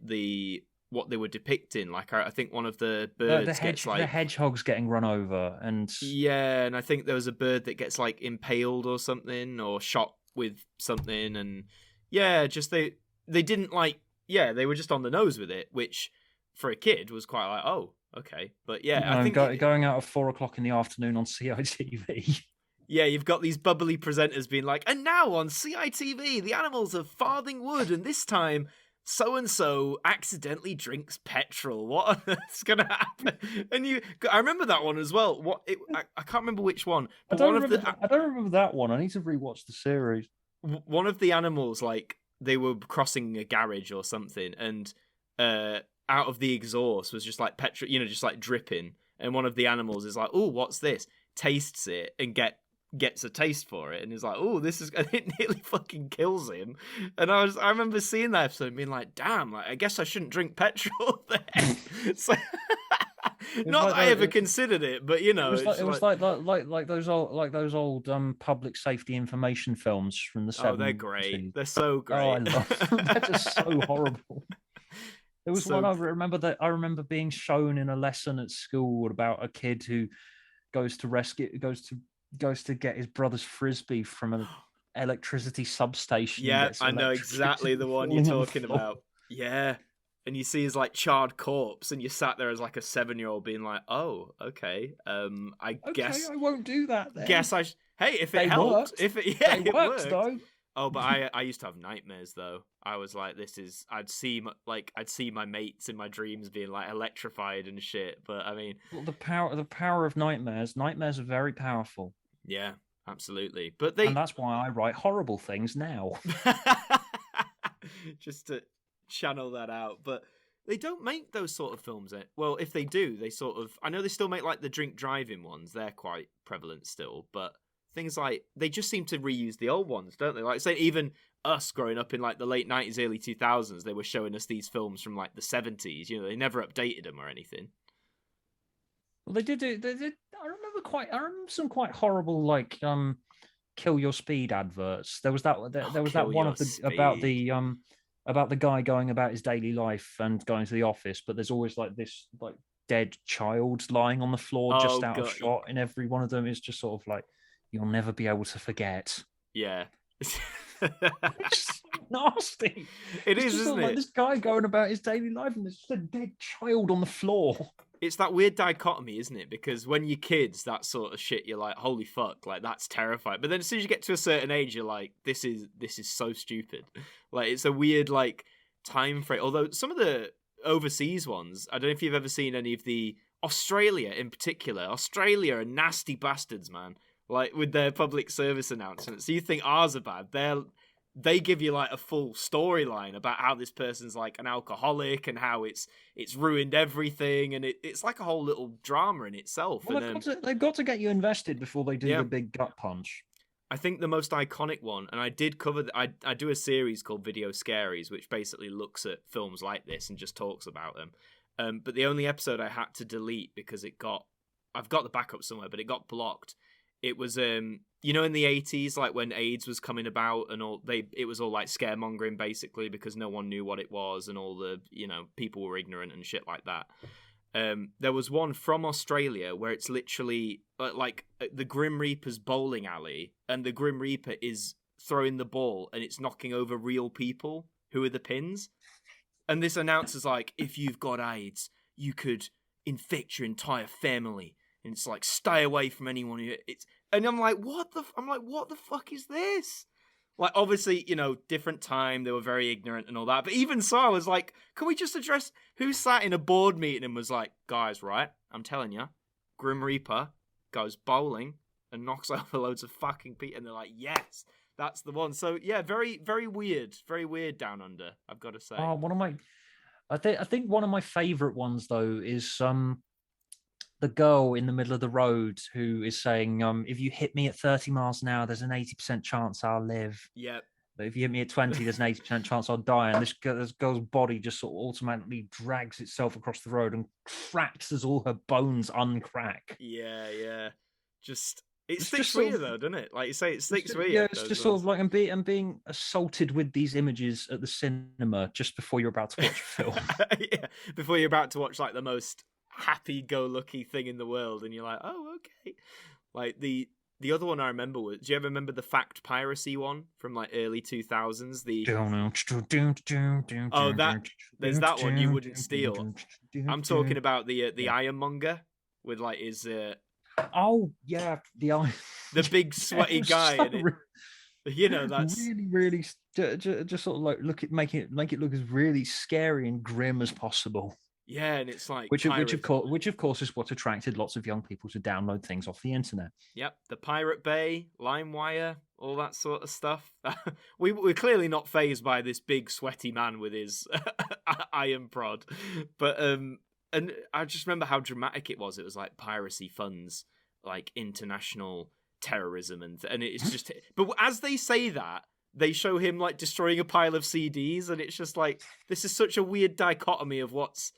what they were depicting. Like I think one of the birds the hedgehog's getting run over, and and I think there was a bird that gets like impaled or something, or shot with something, and just they didn't they were just on the nose with it, which for a kid was quite like, oh, okay. But I think going out at 4 o'clock in the afternoon on CITV. Yeah, you've got these bubbly presenters being like, and now on CITV, The Animals of Farthing Wood, and this time so-and-so accidentally drinks petrol. What on earth's going to happen? And I remember that one as well. I can't remember which one. But I don't remember that one. I need to rewatch the series. One of the animals, like, they were crossing a garage or something, and out of the exhaust was just like petrol, just like dripping. And one of the animals is like, oh, what's this? Tastes it and gets a taste for it, and he's like, oh, this is, and it nearly fucking kills him. And I remember seeing that episode and being like, damn, like, I guess I shouldn't drink petrol then. So, not that I ever considered it, but it was like those old public safety information films from the 70s. Oh, they're great. They're so great. Oh, I love them. They're just so horrible. There was one I remember being shown in a lesson at school about a kid who goes to get his brother's frisbee from an electricity substation. Yeah, I know exactly the one you're talking about. Yeah. And you see his like charred corpse, and you sat there as like a 7-year-old being like, oh, okay. I guess I won't do that then. Hey, if it helped. Worked. If it it worked though. Oh, but I used to have nightmares though. I was like, I'd see my mates in my dreams being like electrified and shit. But I mean, the power of nightmares. Nightmares are very powerful. Yeah, absolutely. But and that's why I write horrible things now. Just to channel that out. But they don't make those sort of films. Well, if they do, they sort of, I know they still make like the drink driving ones. They're quite prevalent still, but things like, they just seem to reuse the old ones, don't they? Like, say, even us growing up in like the late 90s, early 2000s, they were showing us these films from like the 70s. They never updated them or anything. Well, they did. I remember some quite horrible like kill your speed adverts. There was that one about the guy going about his daily life and going to the office, but there's always like this like dead child lying on the floor just out of shot in every one of them. It's just sort of like, you'll never be able to forget. Yeah. nasty. It It's is, just isn't like it? this guy going about his daily life, and there's just a dead child on the floor. It's that weird dichotomy, isn't it? Because when you're kids, that sort of shit, you're like, holy fuck, like that's terrifying. But then as soon as you get to a certain age, you're like, this is so stupid. Like it's a weird like time frame. Although some of the overseas ones, I don't know if you've ever seen any of the Australia in particular. Australia are nasty bastards, man. Like with their public service announcements. So you think ours are bad. They give you like a full storyline about how this person's like an alcoholic and how it's ruined everything, and it's like a whole little drama in itself. Well, And they've got to get you invested before they do yeah, the big gut punch. I think the most iconic one, and I did cover, I do a series called Video Scaries, which basically looks at films like this and just talks about them. But the only episode I had to delete because I've got the backup somewhere, but it got blocked. It was in the 80s, like when AIDS was coming about and it was all like scaremongering basically because no one knew what it was and all the people were ignorant and shit like that. There was one from Australia where it's literally like the Grim Reaper's bowling alley, and the Grim Reaper is throwing the ball and it's knocking over real people who are the pins. And this announcer's like, if you've got AIDS, you could infect your entire family. And it's like, stay away from anyone who and I'm like, what the fuck is this? Like, obviously, different time, they were very ignorant and all that. But even so, I was like, can we just address who sat in a board meeting and was like, guys, right, I'm telling you, Grim Reaper goes bowling and knocks over loads of fucking people. And they're like, yes, that's the one. So, yeah, very, very weird down under, I've got to say. Oh, I think one of my favorite ones, though, is the girl in the middle of the road who is saying, if you hit me at 30 miles an hour, there's an 80% chance I'll live. Yep. But if you hit me at 20, there's an 80% chance I'll die. And this girl's body just sort of automatically drags itself across the road and cracks as all her bones uncrack. Yeah. It sticks with you, though, doesn't it? Like you say, it sticks with you. Yeah, it's just sort of like I'm being assaulted with these images at the cinema just before you're about to watch a film. Yeah, before you're about to watch like the most happy-go-lucky thing in the world, and you're like, oh, okay. Like the other one I remember was, do you ever remember the fact piracy one from like early 2000s? There's that one you wouldn't steal. I'm talking about the Ironmonger with like his oh yeah, the big sweaty guy, and that's really just sort of like make it look as really scary and grim as possible. Yeah, and it's like which of course is what attracted lots of young people to download things off the internet. Yep, the Pirate Bay, LimeWire, all that sort of stuff. We're clearly not fazed by this big sweaty man with his iron prod, but and I just remember how dramatic it was. It was like piracy funds, like international terrorism, and it's just. But as they say that, they show him like destroying a pile of CDs, and it's just like this is such a weird dichotomy of what's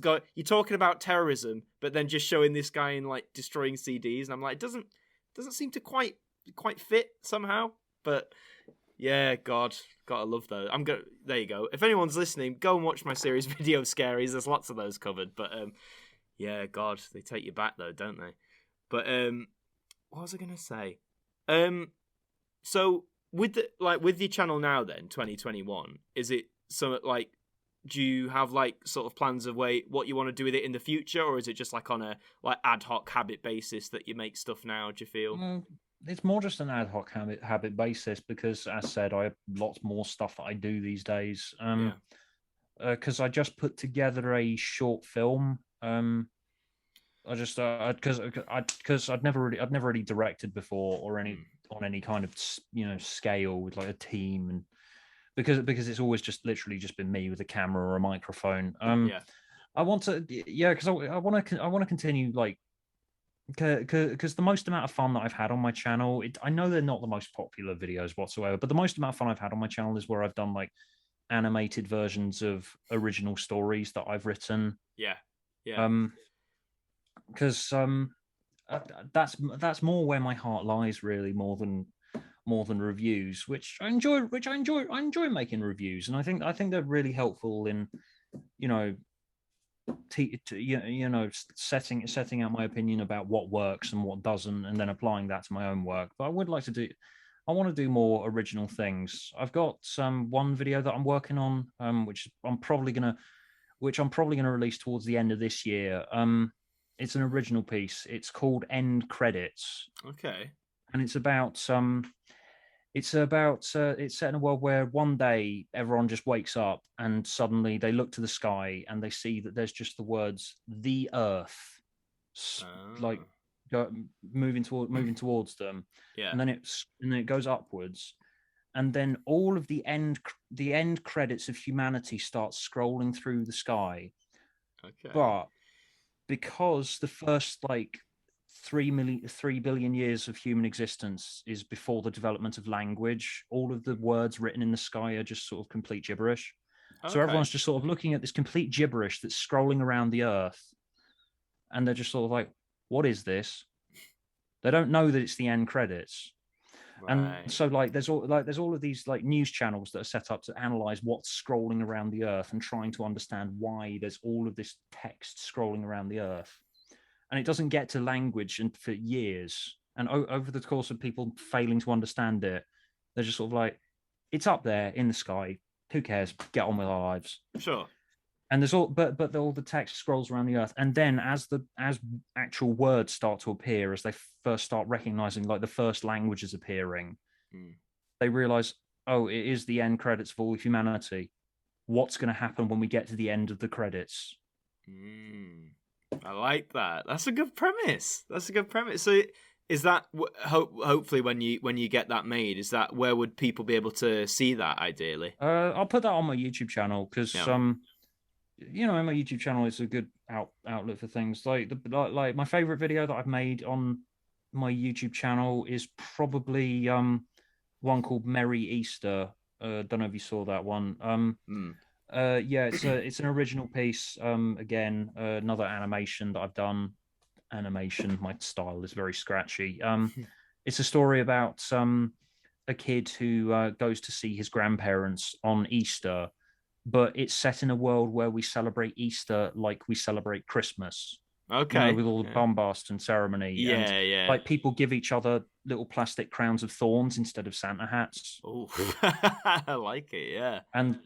going. You're talking about terrorism, but then just showing this guy in like destroying CDs, and I'm like, it doesn't seem to quite fit somehow. But yeah, God, gotta love those. There you go. If anyone's listening, go and watch my series Video Scaries. There's lots of those covered. But yeah, God, they take you back though, don't they? But what was I gonna say? So with your channel now, then 2021, is it something like? Do you have like sort of plans of what you want to do with it in the future, or is it just like on a like ad hoc habit basis that you make stuff now? Do you feel? It's more just an ad hoc habit basis because, as said, I have lots more stuff that I do these days. Because I just put together a short film. I just because I'd never really directed before or on any kind of scale with like a team and. Because it's always just literally just been me with a camera or a microphone. I want to, because I want to continue like, because the most amount of fun that I've had on my channel, I know they're not the most popular videos whatsoever, but the most amount of fun I've had on my channel is where I've done like animated versions of original stories that I've written. Yeah. Because that's more where my heart lies, really, more than reviews, which I enjoy. I enjoy making reviews, and I think they're really helpful in, setting out my opinion about what works and what doesn't, and then applying that to my own work. But I would like to do. I want to do more original things. I've got one video that I'm working on, which I'm probably gonna release towards the end of this year. It's an original piece. It's called End Credits. Okay. And it's set in a world where one day everyone just wakes up and suddenly they look to the sky and they see that there's just the words "the Earth," like moving towards them. Yeah. And then it goes upwards, and then all of the end credits of humanity starts scrolling through the sky. Okay. But because the first 3 billion years of human existence is before the development of language, all of the words written in the sky are just sort of complete gibberish. Okay. So everyone's just sort of looking at this complete gibberish that's scrolling around the earth, and they're just sort of like, what is this? They don't know that it's the end credits. Right. And so there's all of these news channels that are set up to analyze what's scrolling around the earth and trying to understand why there's all of this text scrolling around the earth. And it doesn't get to language for years. And over the course of people failing to understand it, they're just sort of like, it's up there in the sky. Who cares? Get on with our lives. Sure. And there's all the text scrolls around the earth. And then as actual words start to appear, as they first start recognizing the first languages appearing, they realize, oh, it is the end credits of all humanity. What's going to happen when we get to the end of the credits? I like that. That's a good premise. So is that hopefully when you get that made, is that where would people be able to see that ideally? I'll put that on my YouTube channel because in my YouTube channel it's a good outlet for things. Like my favorite video that I've made on my YouTube channel is probably one called Merry Easter. Don't know if you saw that one. It's an original piece. Again, another animation that I've done. My style is very scratchy. It's a story about a kid who goes to see his grandparents on Easter, but it's set in a world where we celebrate Easter like we celebrate Christmas. Okay. With all the bombast and ceremony. Yeah. Like people give each other little plastic crowns of thorns instead of Santa hats. Oh, I like it. Yeah. And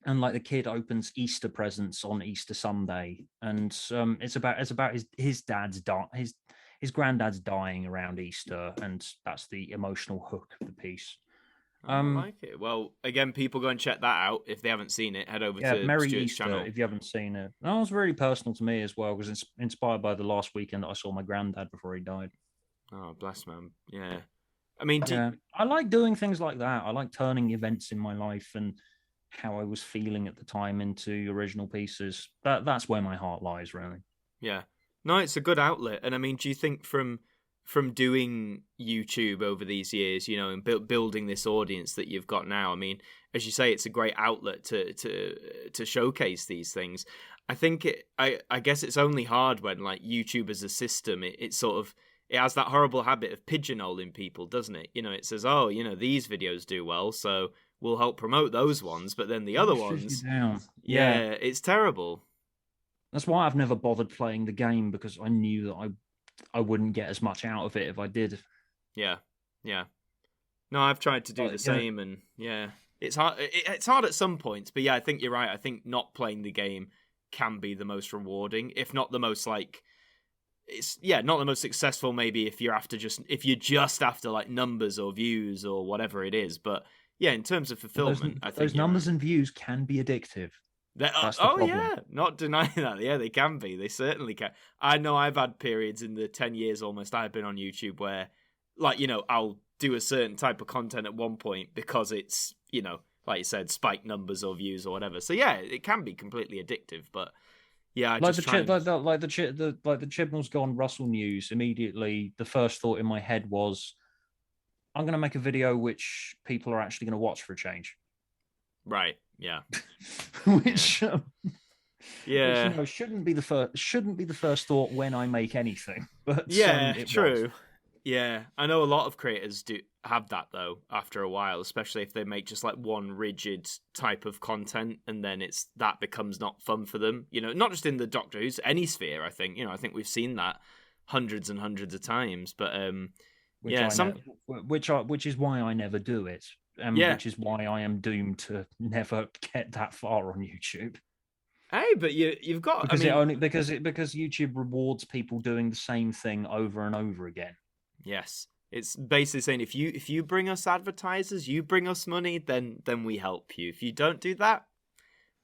and the kid opens Easter presents on Easter Sunday, and it's about his granddad's dying around Easter, and that's the emotional hook of the piece. I like it. Well, again, people go and check that out if they haven't seen it. Head over to Merry Stuart's Easter channel if you haven't seen it. That was really personal to me as well because it's inspired by the last weekend that I saw my granddad before he died. Oh, bless, man. Yeah. I mean, I like doing things like that. I like turning events in my life and how I was feeling at the time into original pieces. That's where my heart lies, really. Yeah. No, it's a good outlet. And I mean, do you think from doing YouTube over these years, and building this audience that you've got now, I mean, as you say, it's a great outlet to showcase these things. I think I guess it's only hard when YouTube as a system, it sort of, it has that horrible habit of pigeonholing people, doesn't it? It says, oh, these videos do well, so we'll help promote those ones, but then the other ones, it's terrible. That's why I've never bothered playing the game, because I knew that I wouldn't get as much out of it if I did. Yeah. No, I've tried to do the same, and it's hard. It's hard at some points, but I think you're right. I think not playing the game can be the most rewarding, if not the most not the most successful. Maybe if you're just after numbers or views or whatever it is, but in terms of fulfillment, I think those numbers and views can be addictive. Not denying that. Yeah, they can be. They certainly can. I know I've had periods in the 10 years almost I've been on YouTube where, I'll do a certain type of content at one point because it's, like you said, spike numbers or views or whatever. So it can be completely addictive. But the Chibnall's Gone Russell news. Immediately, the first thought in my head was, I'm going to make a video which people are actually going to watch for a change. Right. Yeah. Which shouldn't be the first thought when I make anything. But true. Was. Yeah, I know a lot of creators do have that though after a while, especially if they make just one rigid type of content, and then that becomes not fun for them. Not just in the Doctor Who's, any sphere. I think I think we've seen that hundreds and hundreds of times. But which which is why I never do it, and which is why I am doomed to never get that far on YouTube. Hey, but you've got because because YouTube rewards people doing the same thing over and over again. Yes, it's basically saying if you bring us advertisers, you bring us money, then we help you. If you don't do that,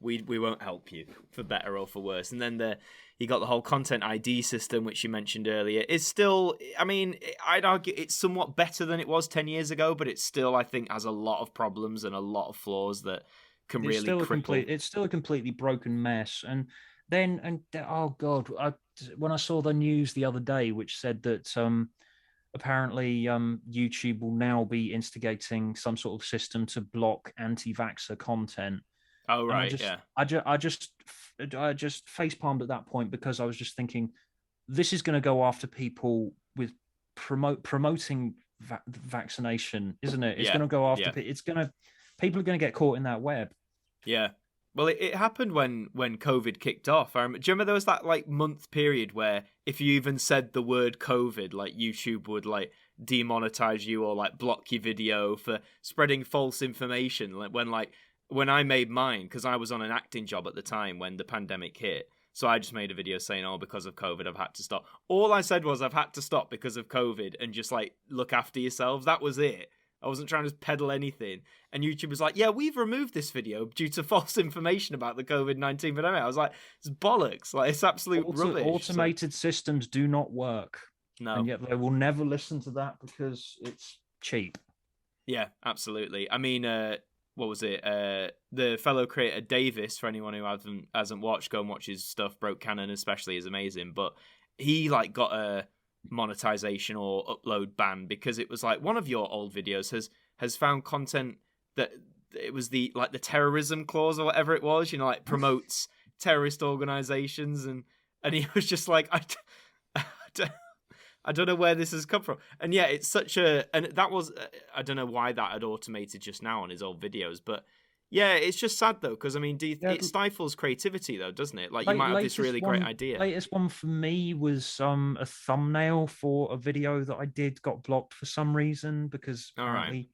we won't help you, for better or for worse. And then you got the whole content ID system, which you mentioned earlier. Is still, I mean, I'd argue it's somewhat better than it was 10 years ago, but it still, I think, has a lot of problems and a lot of flaws that can really cripple. It's still a completely broken mess. And then, oh God, when I saw the news the other day, which said that apparently YouTube will now be instigating some sort of system to block anti-vaxxer content. Oh right, I just facepalmed at that point, because I was just thinking, this is going to go after people with promoting vaccination, isn't it? It's going to go after people are going to get caught in that web. Yeah. Well, it happened when COVID kicked off. Do you remember there was that like month period where if you even said the word COVID, like YouTube would like demonetize you or like block your video for spreading false information. Like when I made mine, because I was on an acting job at the time when the pandemic hit. So I just made a video saying, oh, because of COVID, I've had to stop. All I said was I've had to stop because of COVID and just like look after yourselves. That was it. I wasn't trying to peddle anything. And YouTube was like, yeah, we've removed this video due to false information about the COVID-19 pandemic. I was like, it's bollocks. Like, it's absolute rubbish. Automated systems do not work. No. And yet they will never listen to that because it's cheap. Yeah, absolutely. I mean, what was it? The fellow creator Davies, for anyone who hasn't watched, go and watch his stuff. Broke Canon especially is amazing. But he like got a monetization or upload ban because it was like one of your old videos has found content that it was the terrorism clause or whatever it was, like promotes terrorist organizations, and he was just like, I don't know where this has come from. And yeah, it's such and that was, I don't know why that had automated just now on his old videos, but yeah, it's just sad though, because I mean, it stifles creativity though, doesn't it? Like you might have this really great idea. Latest one for me was a thumbnail for a video that I did got blocked for some reason because apparently,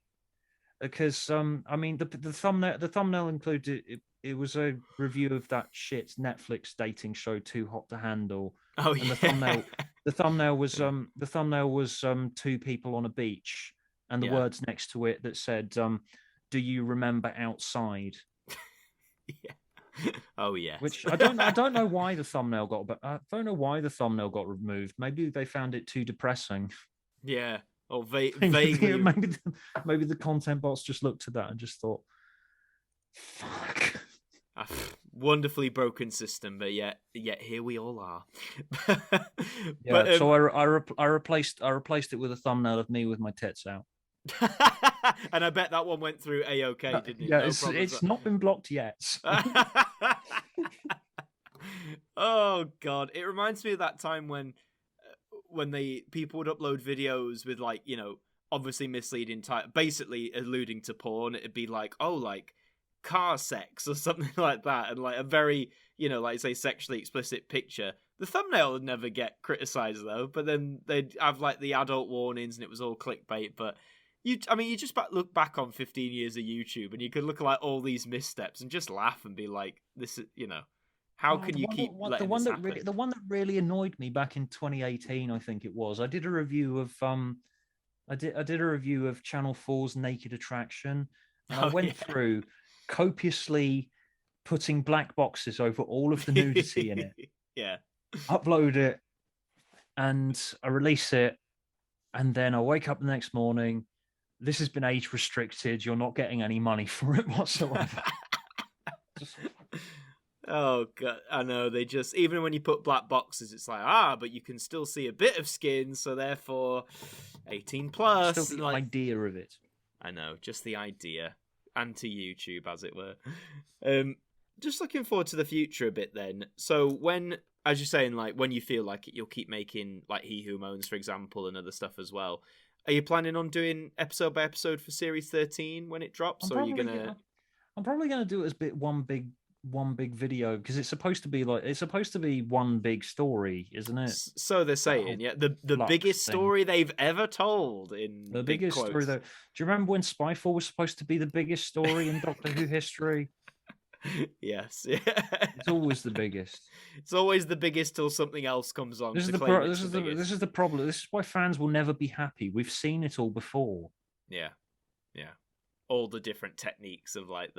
because I mean the thumbnail included it was a review of that shit Netflix dating show Too Hot to Handle. Oh yeah. And the thumbnail was two people on a beach, and the words next to it that said do you remember outside? Yeah. Oh yeah. Which I don't know why the thumbnail got removed. Maybe they found it too depressing. Yeah. Or vaguely. maybe the content bots just looked at that and just thought, "Fuck." A wonderfully broken system, but yet here we all are. So I replaced it with a thumbnail of me with my tits out. And I bet that one went through A-OK, didn't it? Yeah, it's not been blocked yet. Oh God, it reminds me of that time when people would upload videos with like, obviously misleading type, basically alluding to porn. It'd be like, oh, like car sex or something like that, and like a very, like say sexually explicit picture. The thumbnail would never get criticized though, but then they'd have like the adult warnings and it was all clickbait. But you just look back on 15 years of YouTube and you could look at like all these missteps and just laugh and be like, this is, how can you keep letting this happen? The one that really annoyed me back in 2018, I think it was, I did a review of I did a review of Channel 4's Naked Attraction, and I went through copiously putting black boxes over all of the nudity in it. Yeah. Upload it, and I release it, and then I wake up the next morning. This has been age restricted. You're not getting any money for it whatsoever. Oh God, I know. They just, even when you put black boxes, it's like, but you can still see a bit of skin, so therefore 18 plus. Still the idea of it. I know, just the idea. Anti-YouTube, as it were. Just looking forward to the future a bit then. So when, as you're saying, like when you feel like you'll keep making like He Who Moans, for example, and other stuff as well, are you planning on doing episode by episode for Series 13 when it drops? Or are you going to... I'm probably going to do it as one big one big video, because it's supposed to be one big story, isn't it? So they're saying, yeah, the Flux biggest thing. story they've ever told in The big biggest quotes. story, though. Do you remember when Spyfall was supposed to be the biggest story in Doctor Who history? Yes, It's always the biggest. It's always the biggest till something else comes on. This is the problem. This is why fans will never be happy. We've seen it all before. Yeah. All the different techniques of like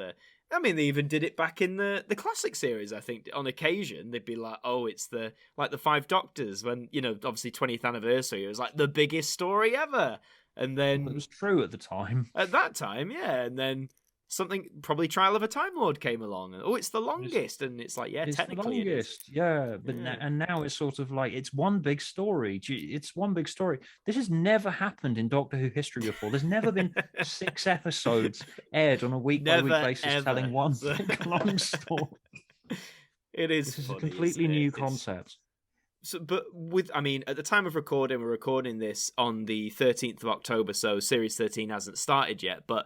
I mean, they even did it back in the classic series. I think on occasion they'd be like, "Oh, it's the Five Doctors," when obviously 20th anniversary. It was like the biggest story ever, and then it was true at the time. At that time, yeah, and then something probably Trial of a Time Lord came along, and it's the longest, and it's like, yeah, it's technically the longest, it is. yeah, but now it's sort of like it's one big story. It's one big story. This has never happened in Doctor Who history before. There's never been 6 episodes aired on a week-by-week basis ever. telling one big long story. It is. This is a completely new concept. So, but at the time of recording, we're recording this on the 13th of October, so Series 13 hasn't started yet, but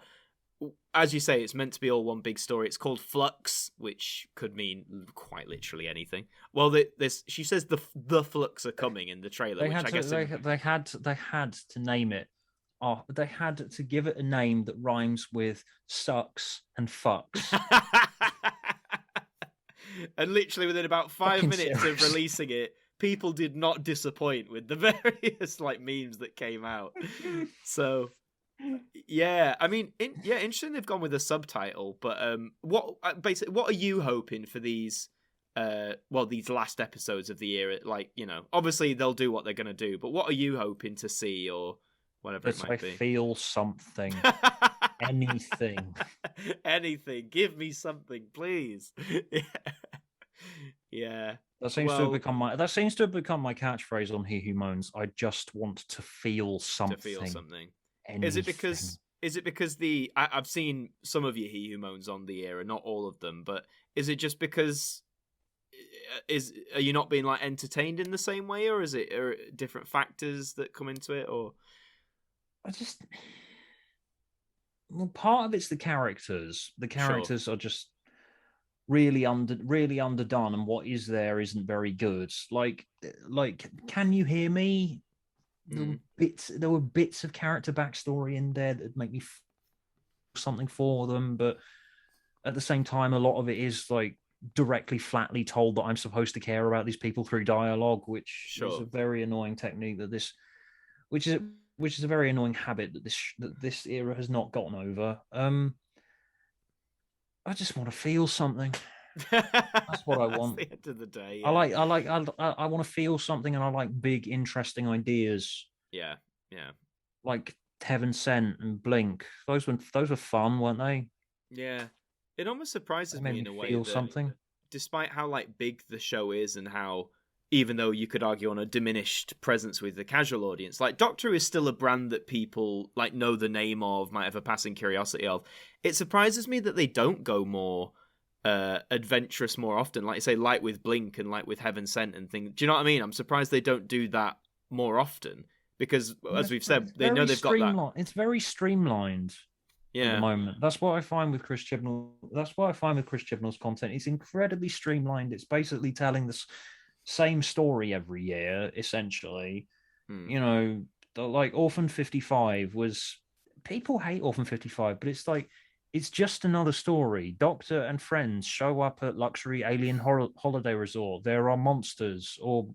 as you say, it's meant to be all one big story. It's called Flux, which could mean quite literally anything. Well, she says the Flux are coming in the trailer. They had to name it. Oh, they had to give it a name that rhymes with sucks and fucks. And literally within about 5 minutes of releasing it, people did not disappoint with the various memes that came out. So. Yeah, I mean, interesting they've gone with a subtitle, but what are you hoping for these these last episodes of the year? Obviously they'll do what they're going to do, but what are you hoping to see, or whatever it might be? Feel something. Anything. Give me something, please. Yeah. That seems to have become my catchphrase on He Who Moans. I just want to feel something. Anything. Is it because I've seen some of your He Who Moans on the air, and not all of them, but is it just because are you not being entertained in the same way, or is it different factors that come into it, or part of it's the characters. The characters are just really underdone, and what is there isn't very good. Like Can You Hear Me? There were bits of character backstory in there that make me feel something for them, but at the same time, a lot of it is directly, flatly told that I'm supposed to care about these people through dialogue, which is a very annoying technique which is a very annoying habit that this era has not gotten over. I just want to feel something. That's what I want. At the end of the day, yeah. I want to feel something, and I like big, interesting ideas. Yeah. Like Heaven Sent and Blink. Those were fun, weren't they? Yeah. It almost surprises me in a way feel something. Despite how big the show is, and how, even though you could argue on a diminished presence with the casual audience, Doctor Who is still a brand that people know the name of, might have a passing curiosity of. It surprises me that they don't go more adventurous more often, like you say, with Blink and with Heaven Sent and things. Do you know what I mean? I'm surprised they don't do that more often, because as we've said, they know they've got that. It's very streamlined. Yeah. At the moment, that's what I find with Chris Chibnall. That's what I find with Chris Chibnall's content. It's incredibly streamlined. It's basically telling the same story every year, essentially. Orphan 55 was. People hate Orphan 55, but it's just another story. Doctor and friends show up at luxury alien holiday resort. There are monsters, or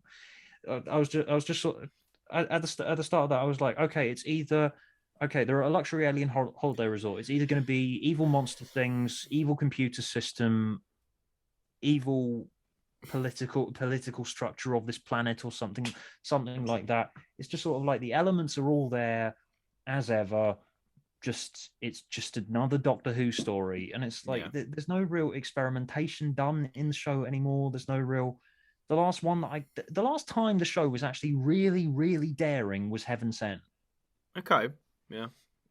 I was just sort of, at the start of that, I was like, okay, it's either they're a luxury alien holiday resort. It's either going to be evil monster things, evil computer system, evil political structure of this planet, or something like that. It's just sort of the elements are all there as ever. It's just another Doctor Who story, and it's there's no real experimentation done in the show anymore. There's no real. The last time the show was actually really, really daring was Heaven Sent. Okay, yeah,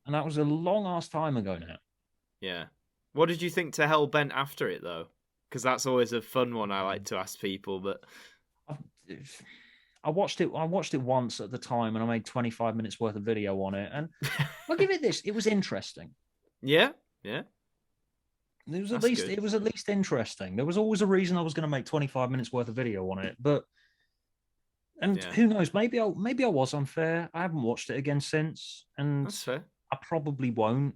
and that was a long ass time ago now. Yeah, what did you think to Hellbent after it though? Because that's always a fun one I like to ask people, but. I watched it once at the time, and I made 25 minutes worth of video on it. And I'll give it this: it was interesting. Yeah. It was at least interesting. There was always a reason I was going to make 25 minutes worth of video on it, but who knows? Maybe I was unfair. I haven't watched it again since, and That's fair. I probably won't,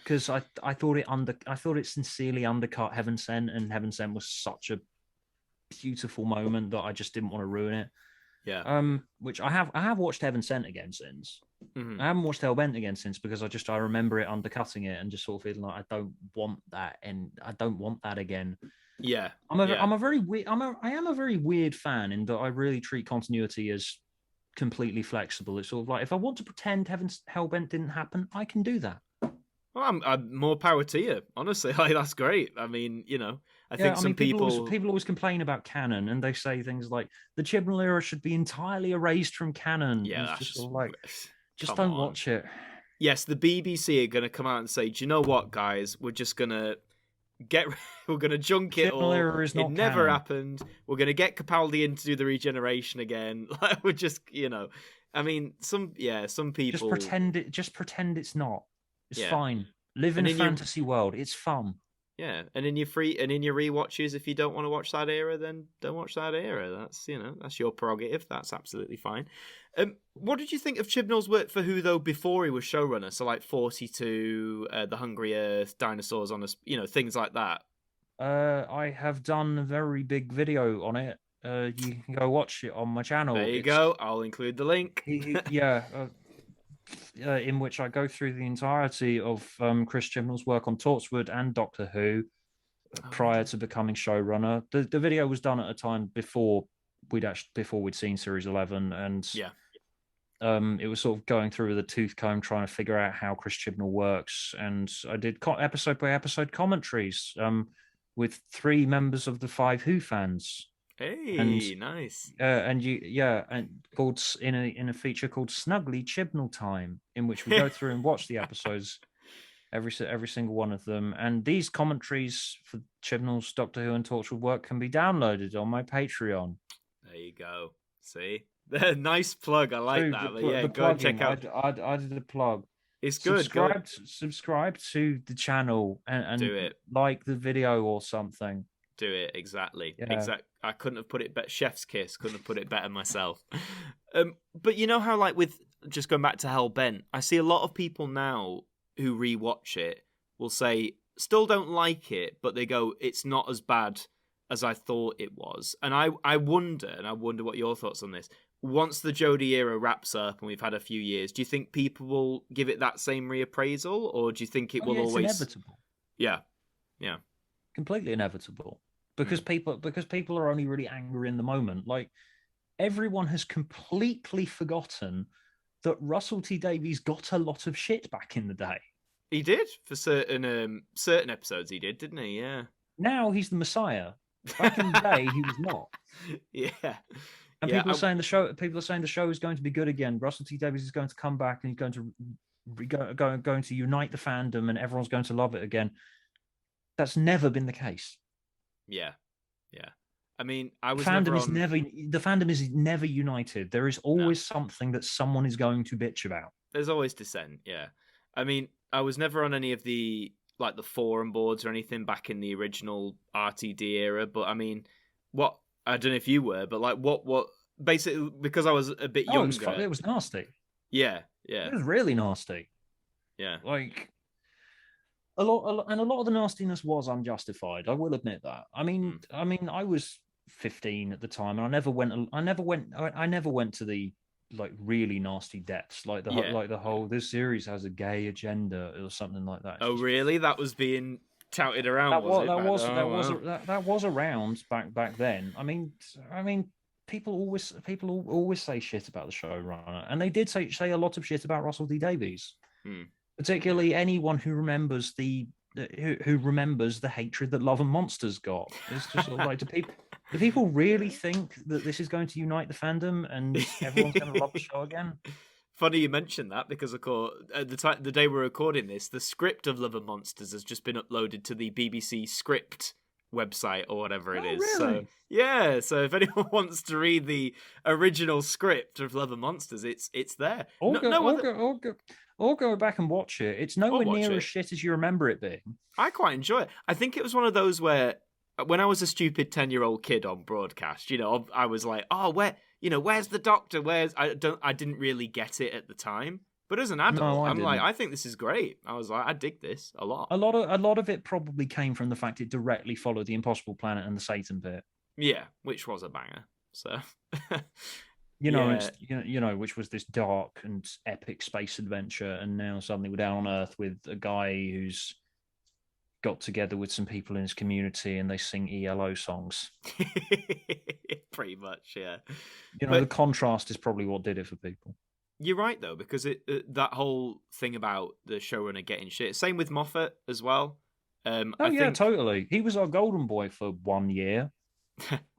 because I thought it sincerely undercut Heaven Sent, and Heaven Sent was such a beautiful moment that I just didn't want to ruin it. Yeah. Which I have watched Heaven Sent again since. Mm-hmm. I haven't watched Hellbent again since, because I remember it undercutting it and just sort of feeling like I don't want that, and I don't want that again. Yeah. I am a very weird fan in that I really treat continuity as completely flexible. It's sort of like, if I want to pretend Hellbent didn't happen, I can do that. Well, I'm more power to you, honestly. Like, that's great. I mean, I think some people always complain about canon, and they say things like the Chibnall era should be entirely erased from canon. Yeah, it's that's just sort of like, just don't watch it. Yes, the BBC are going to come out and say, "Do you know what, guys? We're just gonna we're gonna junk it all. It never happened. We're gonna get Capaldi in to do the regeneration again. Like, we're just, I mean, some people just pretend it's not. It's fine. Live in a fantasy world. It's fun. Yeah, and in your rewatches, if you don't want to watch that era, then don't watch that era. That's that's your prerogative. That's absolutely fine. What did you think of Chibnall's work for Who, though, before he was showrunner? So like 42, The Hungry Earth, Dinosaurs on Us, things like that. I have done a very big video on it. You can go watch it on my channel. There you go. I'll include the link. In which I go through the entirety of Chris Chibnall's work on Torchwood and Doctor Who prior to becoming showrunner. The video was done at a time before we'd seen Series 11, and it was sort of going through with a tooth comb trying to figure out how Chris Chibnall works. And I did episode by episode commentaries with 3 members of the 5 Who fans. Hey, nice. And called in a feature called Snuggly Chibnall Time, in which we go through and watch the episodes, every single one of them. And these commentaries for Chibnall's Doctor Who and Torchwood work can be downloaded on my Patreon. There you go. See, nice plug. I like that. But go and check out. I did a plug. It's good. Subscribe to the channel and do it. Like the video or something. Do it, exactly. I couldn't have put it better. Chef's kiss. Couldn't have put it better myself. But you know how, like, with just going back to Hellbent, I see a lot of people now who rewatch it will say still don't like it, but they go, it's not as bad as I thought it was. And I wonder what your thoughts on this. Once the Jodie era wraps up and we've had a few years, do you think people will give it that same reappraisal, or do you think it will always? It's inevitable. Yeah. Completely inevitable. Because people are only really angry in the moment. Like, everyone has completely forgotten that Russell T Davies got a lot of shit back in the day. He did for certain episodes. He did, didn't he? Yeah. Now he's the Messiah. Back in the day, he was not. Yeah. And people are saying the show is going to be good again. Russell T Davies is going to come back and he's going to unite the fandom, and everyone's going to love it again. That's never been the case. Yeah. I mean, the fandom is never united. There is always something that someone is going to bitch about. There's always dissent. Yeah. I mean, I was never on any of the forum boards or anything back in the original RTD era. But I mean, I don't know if you were, but like what basically, because I was a bit younger. It was nasty. Yeah. It was really nasty. Yeah. Like. A lot of the nastiness was unjustified. I will admit that. I mean, I was 15 at the time, and I never went to the like really nasty depths, like the whole this series has a gay agenda or something like that. Oh, really? That was being touted around. That was around back then. I mean, people always say shit about the showrunner, and they did say a lot of shit about Russell T Davies. Particularly anyone who remembers the hatred that Love and Monsters got. It's just sort of like, do people really think that this is going to unite the fandom and everyone's going to love the show again? Funny you mentioned that, because of course, at the day we're recording this, the script of Love and Monsters has just been uploaded to the BBC Script website or whatever it is. Really? So yeah, so if anyone wants to read the original script of Love and Monsters, it's there. Or go back and watch it. It's nowhere near as shit as you remember it being. I quite enjoy it. I think it was one of those where when I was a stupid 10-year-old kid on broadcast, I was like, oh, where's the Doctor? I didn't really get it at the time. But as an adult, I'm like, I think this is great. I was like, I dig this a lot. A lot of it probably came from the fact it directly followed the Impossible Planet and the Satan Pit. Yeah, which was a banger. So, which was this dark and epic space adventure, and now suddenly we're down on Earth with a guy who's got together with some people in his community and they sing ELO songs. Pretty much, yeah. The contrast is probably what did it for people. You're right, though, because that whole thing about the showrunner getting shit. Same with Moffat as well. I think totally. He was our golden boy for 1 year.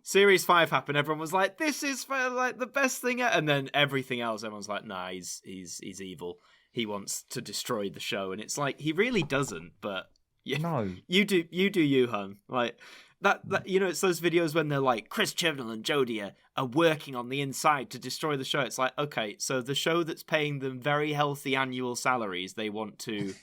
Series 5 happened. Everyone was like, "This is like the best thing," and then everything else, everyone's like, "Nah, he's evil. He wants to destroy the show," and it's like he really doesn't. But no, you do, you, hun. Like that. It's those videos when they're like, Chris Chibnall and Jodie are working on the inside to destroy the show. It's like, okay, so the show that's paying them very healthy annual salaries, they want to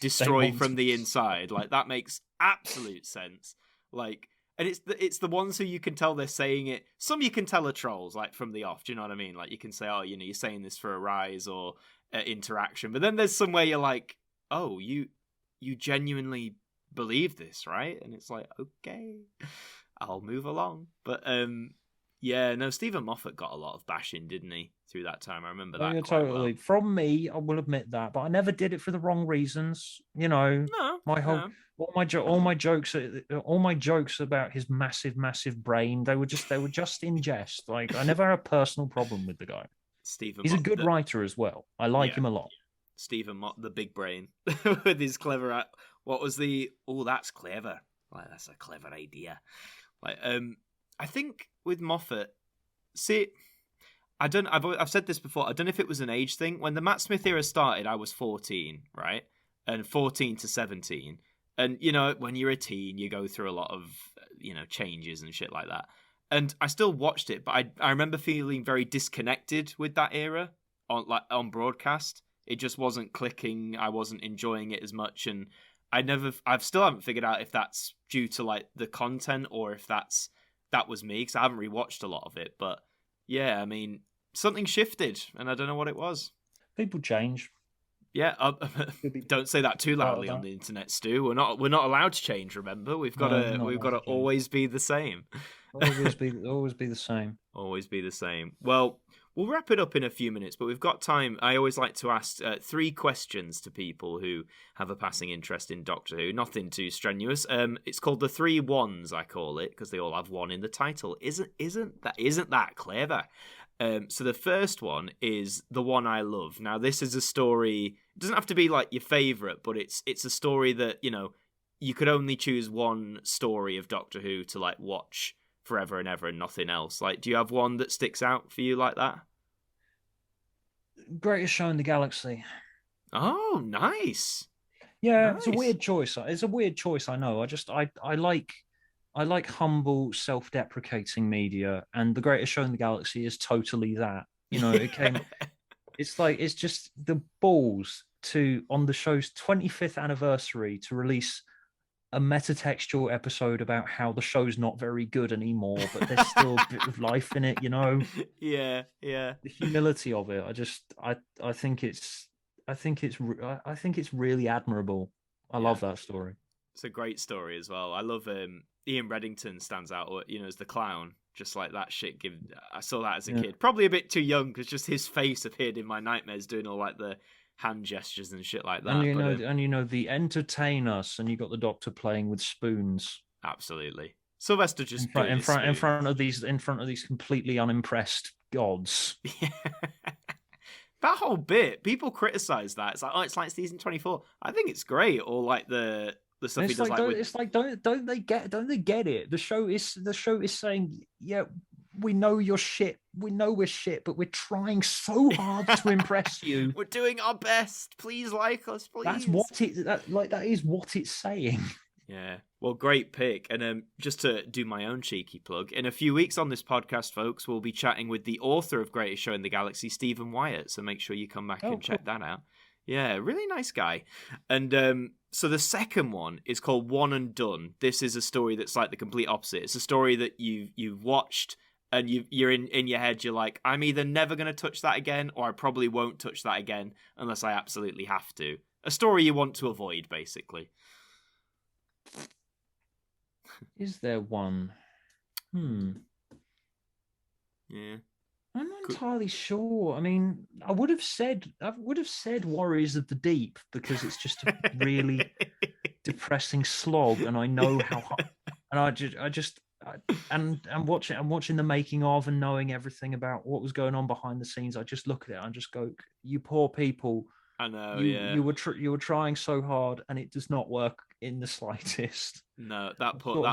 destroy from the inside. Like that makes absolute sense. Like. And it's the ones who you can tell they're saying it. Some you can tell are trolls, like from the off. Do you know what I mean? Like you can say, oh, you're saying this for a rise or interaction. But then there's some where you're like, oh, you genuinely believe this, right? And it's like, okay, I'll move along. But Stephen Moffat got a lot of bashing, didn't he, through that time? I remember that. Yeah, totally. Well. From me, I will admit that, but I never did it for the wrong reasons. All my jokes about his massive brain, they were just in jest. Like I never had a personal problem with the guy. He's a good writer as well. I like him a lot. Stephen Mott, the big brain, with his clever. What was the? Oh, that's clever. Like that's a clever idea. Like I think with Moffat, see, I've said this before. I don't know if it was an age thing. When the Matt Smith era started, I was 14, right, and 14 to 17. And, when you're a teen, you go through a lot of, changes and shit like that. And I still watched it, but I remember feeling very disconnected with that era on broadcast. It just wasn't clicking. I wasn't enjoying it as much. And I still haven't figured out if that's due to like the content or if that was me, because I haven't rewatched a lot of it. But yeah, I mean, something shifted and I don't know what it was. People change. Yeah, don't say that too loudly on the internet, Stu. We're not allowed to change. Remember, we've got to always be the same. Always be the same. Always be the same. Well, we'll wrap it up in a few minutes, but we've got time. I always like to ask 3 questions to people who have a passing interest in Doctor Who. Nothing too strenuous. It's called the 3 1s. I call it because they all have one in the title. Isn't that clever? So the first one is the one I love. Now, this is a story. It doesn't have to be like your favorite, but it's a story that you could only choose one story of Doctor Who to like watch forever and ever and nothing else. Like, do you have one that sticks out for you like that? Greatest Show in the Galaxy. Oh, nice. Yeah, nice. It's a weird choice. It's a weird choice. I know. I like humble, self-deprecating media, and The Greatest Show in the Galaxy is totally that. It came. It's just the balls to, on the show's 25th anniversary, to release a metatextual episode about how the show's not very good anymore, but there's still a bit of life in it. Yeah. The humility of it. I think it's really admirable. I love that story. It's a great story as well. I love Ian Reddington stands out, as the clown, just like that shit. I saw that as a kid, probably a bit too young, because just his face appeared in my nightmares, doing all like the hand gestures and shit like that. And the entertain us, and you got the Doctor playing with spoons. Absolutely, Sylvester just in front of these completely unimpressed gods. Yeah. That whole bit, people criticize that. It's like, oh, it's like season 24. I think it's great. Or like the stuff he does. Don't they get it? The show is saying, yeah, we know you're shit. We know we're shit, but we're trying so hard to impress you. We're doing our best. Please like us, please. That is what it's saying. Yeah. Well, great pick. And just to do my own cheeky plug, in a few weeks on this podcast, folks, we'll be chatting with the author of Greatest Show in the Galaxy, Stephen Wyatt. So make sure you come back and check that out. Yeah, really nice guy. And so the second one is called One and Done. This is a story that's like the complete opposite. It's a story that you've watched and you're in your head, you're like, I'm either never going to touch that again or I probably won't touch that again unless I absolutely have to. A story you want to avoid, basically. Is there one? Yeah. I'm not entirely sure. I mean, I would have said Warriors of the Deep because it's just a really depressing slog, and I know how. And I'm watching the making of and knowing everything about what was going on behind the scenes. I just look at it and just go, "You poor people." I know. You were trying so hard, and it does not work in the slightest. No,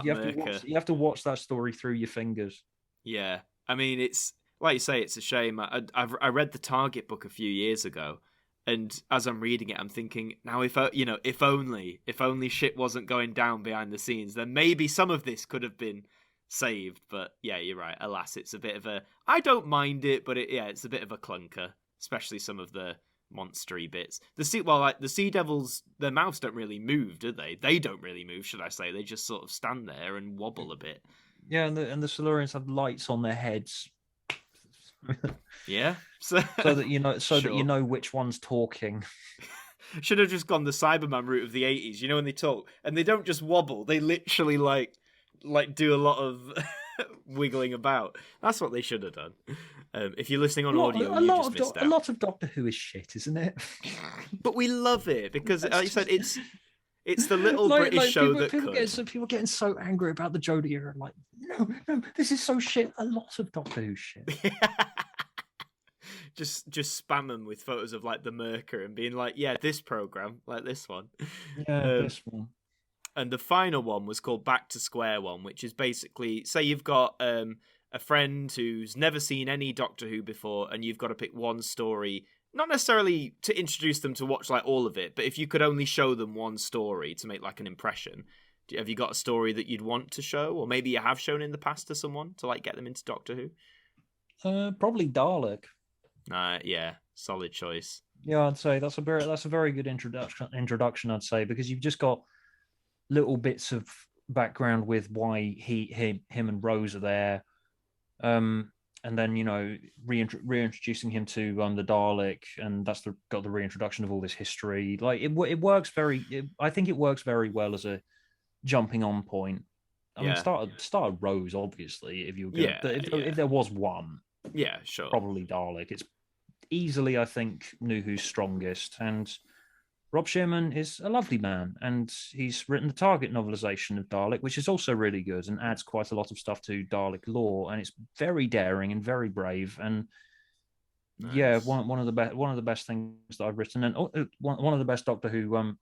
you have to watch that story through your fingers. Yeah, I mean, it's like you say, it's a shame. I read the Target book a few years ago, and as I'm reading it, I'm thinking, now if only shit wasn't going down behind the scenes, then maybe some of this could have been saved. But yeah, you're right. Alas, it's a bit of a. I don't mind it, but it's a bit of a clunker, especially some of the monstery bits. The sea devils, their mouths don't really move, do they? They don't really move, should I say? They just sort of stand there and wobble a bit. Yeah, and the Silurians have lights on their heads. Yeah, so that you know, that you know which one's talking. Should have just gone the Cyberman route of the 80s. You know, when they talk and they don't just wobble, they literally like do a lot of wiggling about. That's what they should have done. If you're listening on audio, you just missed out. A lot of Doctor Who is shit, isn't it? But we love it because, like you said, it's the little British show that people getting so angry about the Jodie era. Like, no, this is so shit. A lot of Doctor Who shit. Just spam them with photos of like the Merker and being like, yeah, this program, like this one. Yeah, this one. And the final one was called Back to Square One, which is basically, say you've got a friend who's never seen any Doctor Who before, and you've got to pick one story, not necessarily to introduce them to watch like all of it, but if you could only show them one story to make like an impression, have you got a story that you'd want to show, or maybe you have shown in the past to someone to like get them into Doctor Who? Probably Dalek. Yeah, solid choice. Yeah, I'd say that's a very good introduction. I'd say, because you've just got little bits of background with why him and Rose are there, and then reintroducing him to the Dalek, and that's got the reintroduction of all this history. Like it works I think it works very well as a jumping on point. I mean, start Rose, obviously, if you if there was one. Yeah, sure. Probably Dalek. It's easily, I think, New Who's strongest, and Rob Shearman is a lovely man, and he's written the Target novelization of Dalek, which is also really good and adds quite a lot of stuff to Dalek lore, and it's very daring and very brave, and nice. Yeah, one of the best things that I've written, and one of the best Doctor Who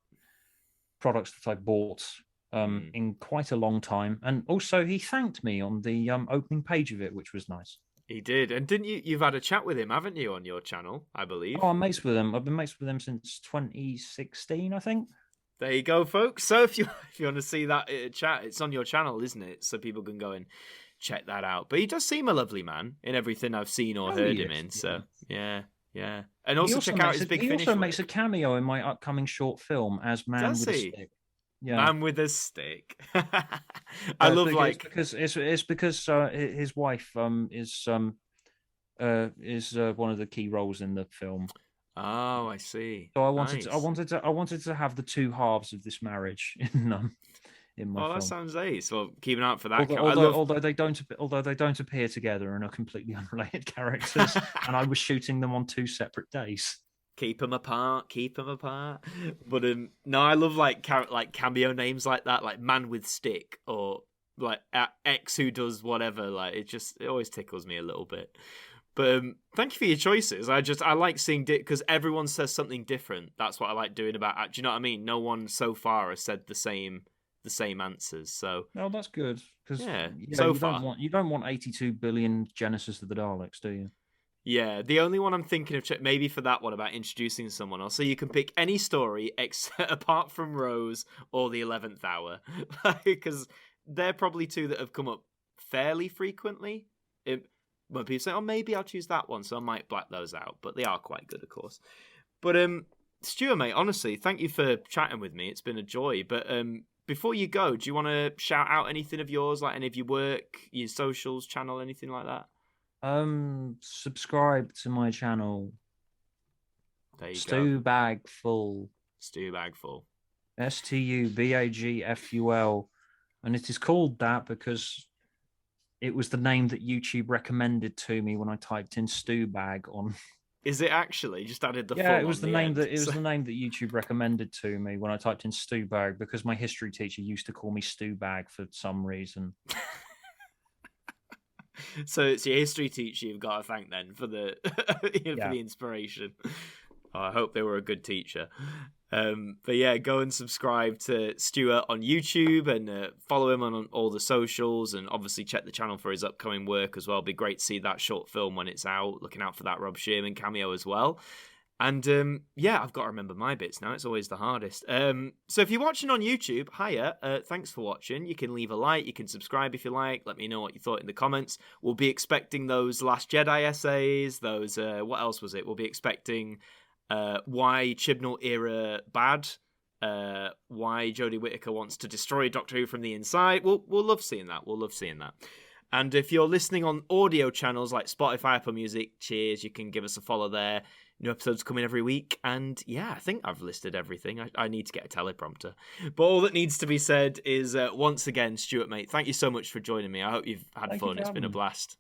products that I bought in quite a long time, and also he thanked me on the opening page of it, which was nice. He did, and didn't you? You've had a chat with him, haven't you, on your channel? I believe. Oh, I'm mates with him. I've been mates with him since 2016, I think. There you go, folks. So if you want to see that chat, it's on your channel, isn't it? So people can go and check that out. But he does seem a lovely man in everything I've seen or heard him in. So yeah. And also check out his Big Finish. He also makes a cameo in my upcoming short film as Man with a Stick. Yeah. Man with a Stick. I love because his wife is one of the key roles in the film. Oh, I see. So I wanted to have the two halves of this marriage in my film. That sounds ace. Well, keep an eye out for that. Although they don't appear together and are completely unrelated characters, and I was shooting them on 2 separate days. Keep them apart. But no, I love like cameo names like that, like Man with Stick or like X who does whatever. Like it always tickles me a little bit. But thank you for your choices. I like seeing because everyone says something different. That's what I like doing about. Do you know what I mean? No one so far has said the same answers. So no, that's good because so you far you don't want 82 billion Genesis of the Daleks, do you? Yeah, the only one I'm thinking of maybe for that one about introducing someone else. So you can pick any story except apart from Rose or the 11th Hour, because they're probably two that have come up fairly frequently. When people say, "Oh, maybe I'll choose that one," so I might black those out. But they are quite good, of course. But Stuart, mate, honestly, thank you for chatting with me. It's been a joy. But before you go, do you want to shout out anything of yours, like any of your work, your socials, channel, anything like that? Subscribe to my channel. There you go. Stubagful. Stubagful. Stubagful. And it is called that because it was the name that YouTube recommended to me when I typed in Stubag on. Is it actually just added the? Yeah, it was the name that was the name that YouTube recommended to me when I typed in Stubag because my history teacher used to call me Stubag for some reason. So it's your history teacher you've got to thank then for the for the inspiration. Oh, I hope they were a good teacher. But yeah, go and subscribe to Stuart on YouTube and follow him on all the socials, and obviously check the channel for his upcoming work as well. It'd be great to see that short film when it's out. Looking out for that Rob Shearman cameo as well. And yeah, I've got to remember my bits now. It's always the hardest. So if you're watching on YouTube, hiya. Thanks for watching. You can leave a like. You can subscribe if you like. Let me know what you thought in the comments. We'll be expecting those Last Jedi essays. Those, what else was it? We'll be expecting why Chibnall era bad. Why Jodie Whittaker wants to destroy Doctor Who from the inside. We'll love seeing that. We'll love seeing that. And if you're listening on audio channels like Spotify, Apple Music, cheers. You can give us a follow there. New episodes coming every week, and yeah, I think I've listed everything. I need to get a teleprompter. But all that needs to be said is, once again, Stuart, mate, thank you so much for joining me. I hope you've had fun. It's been a blast.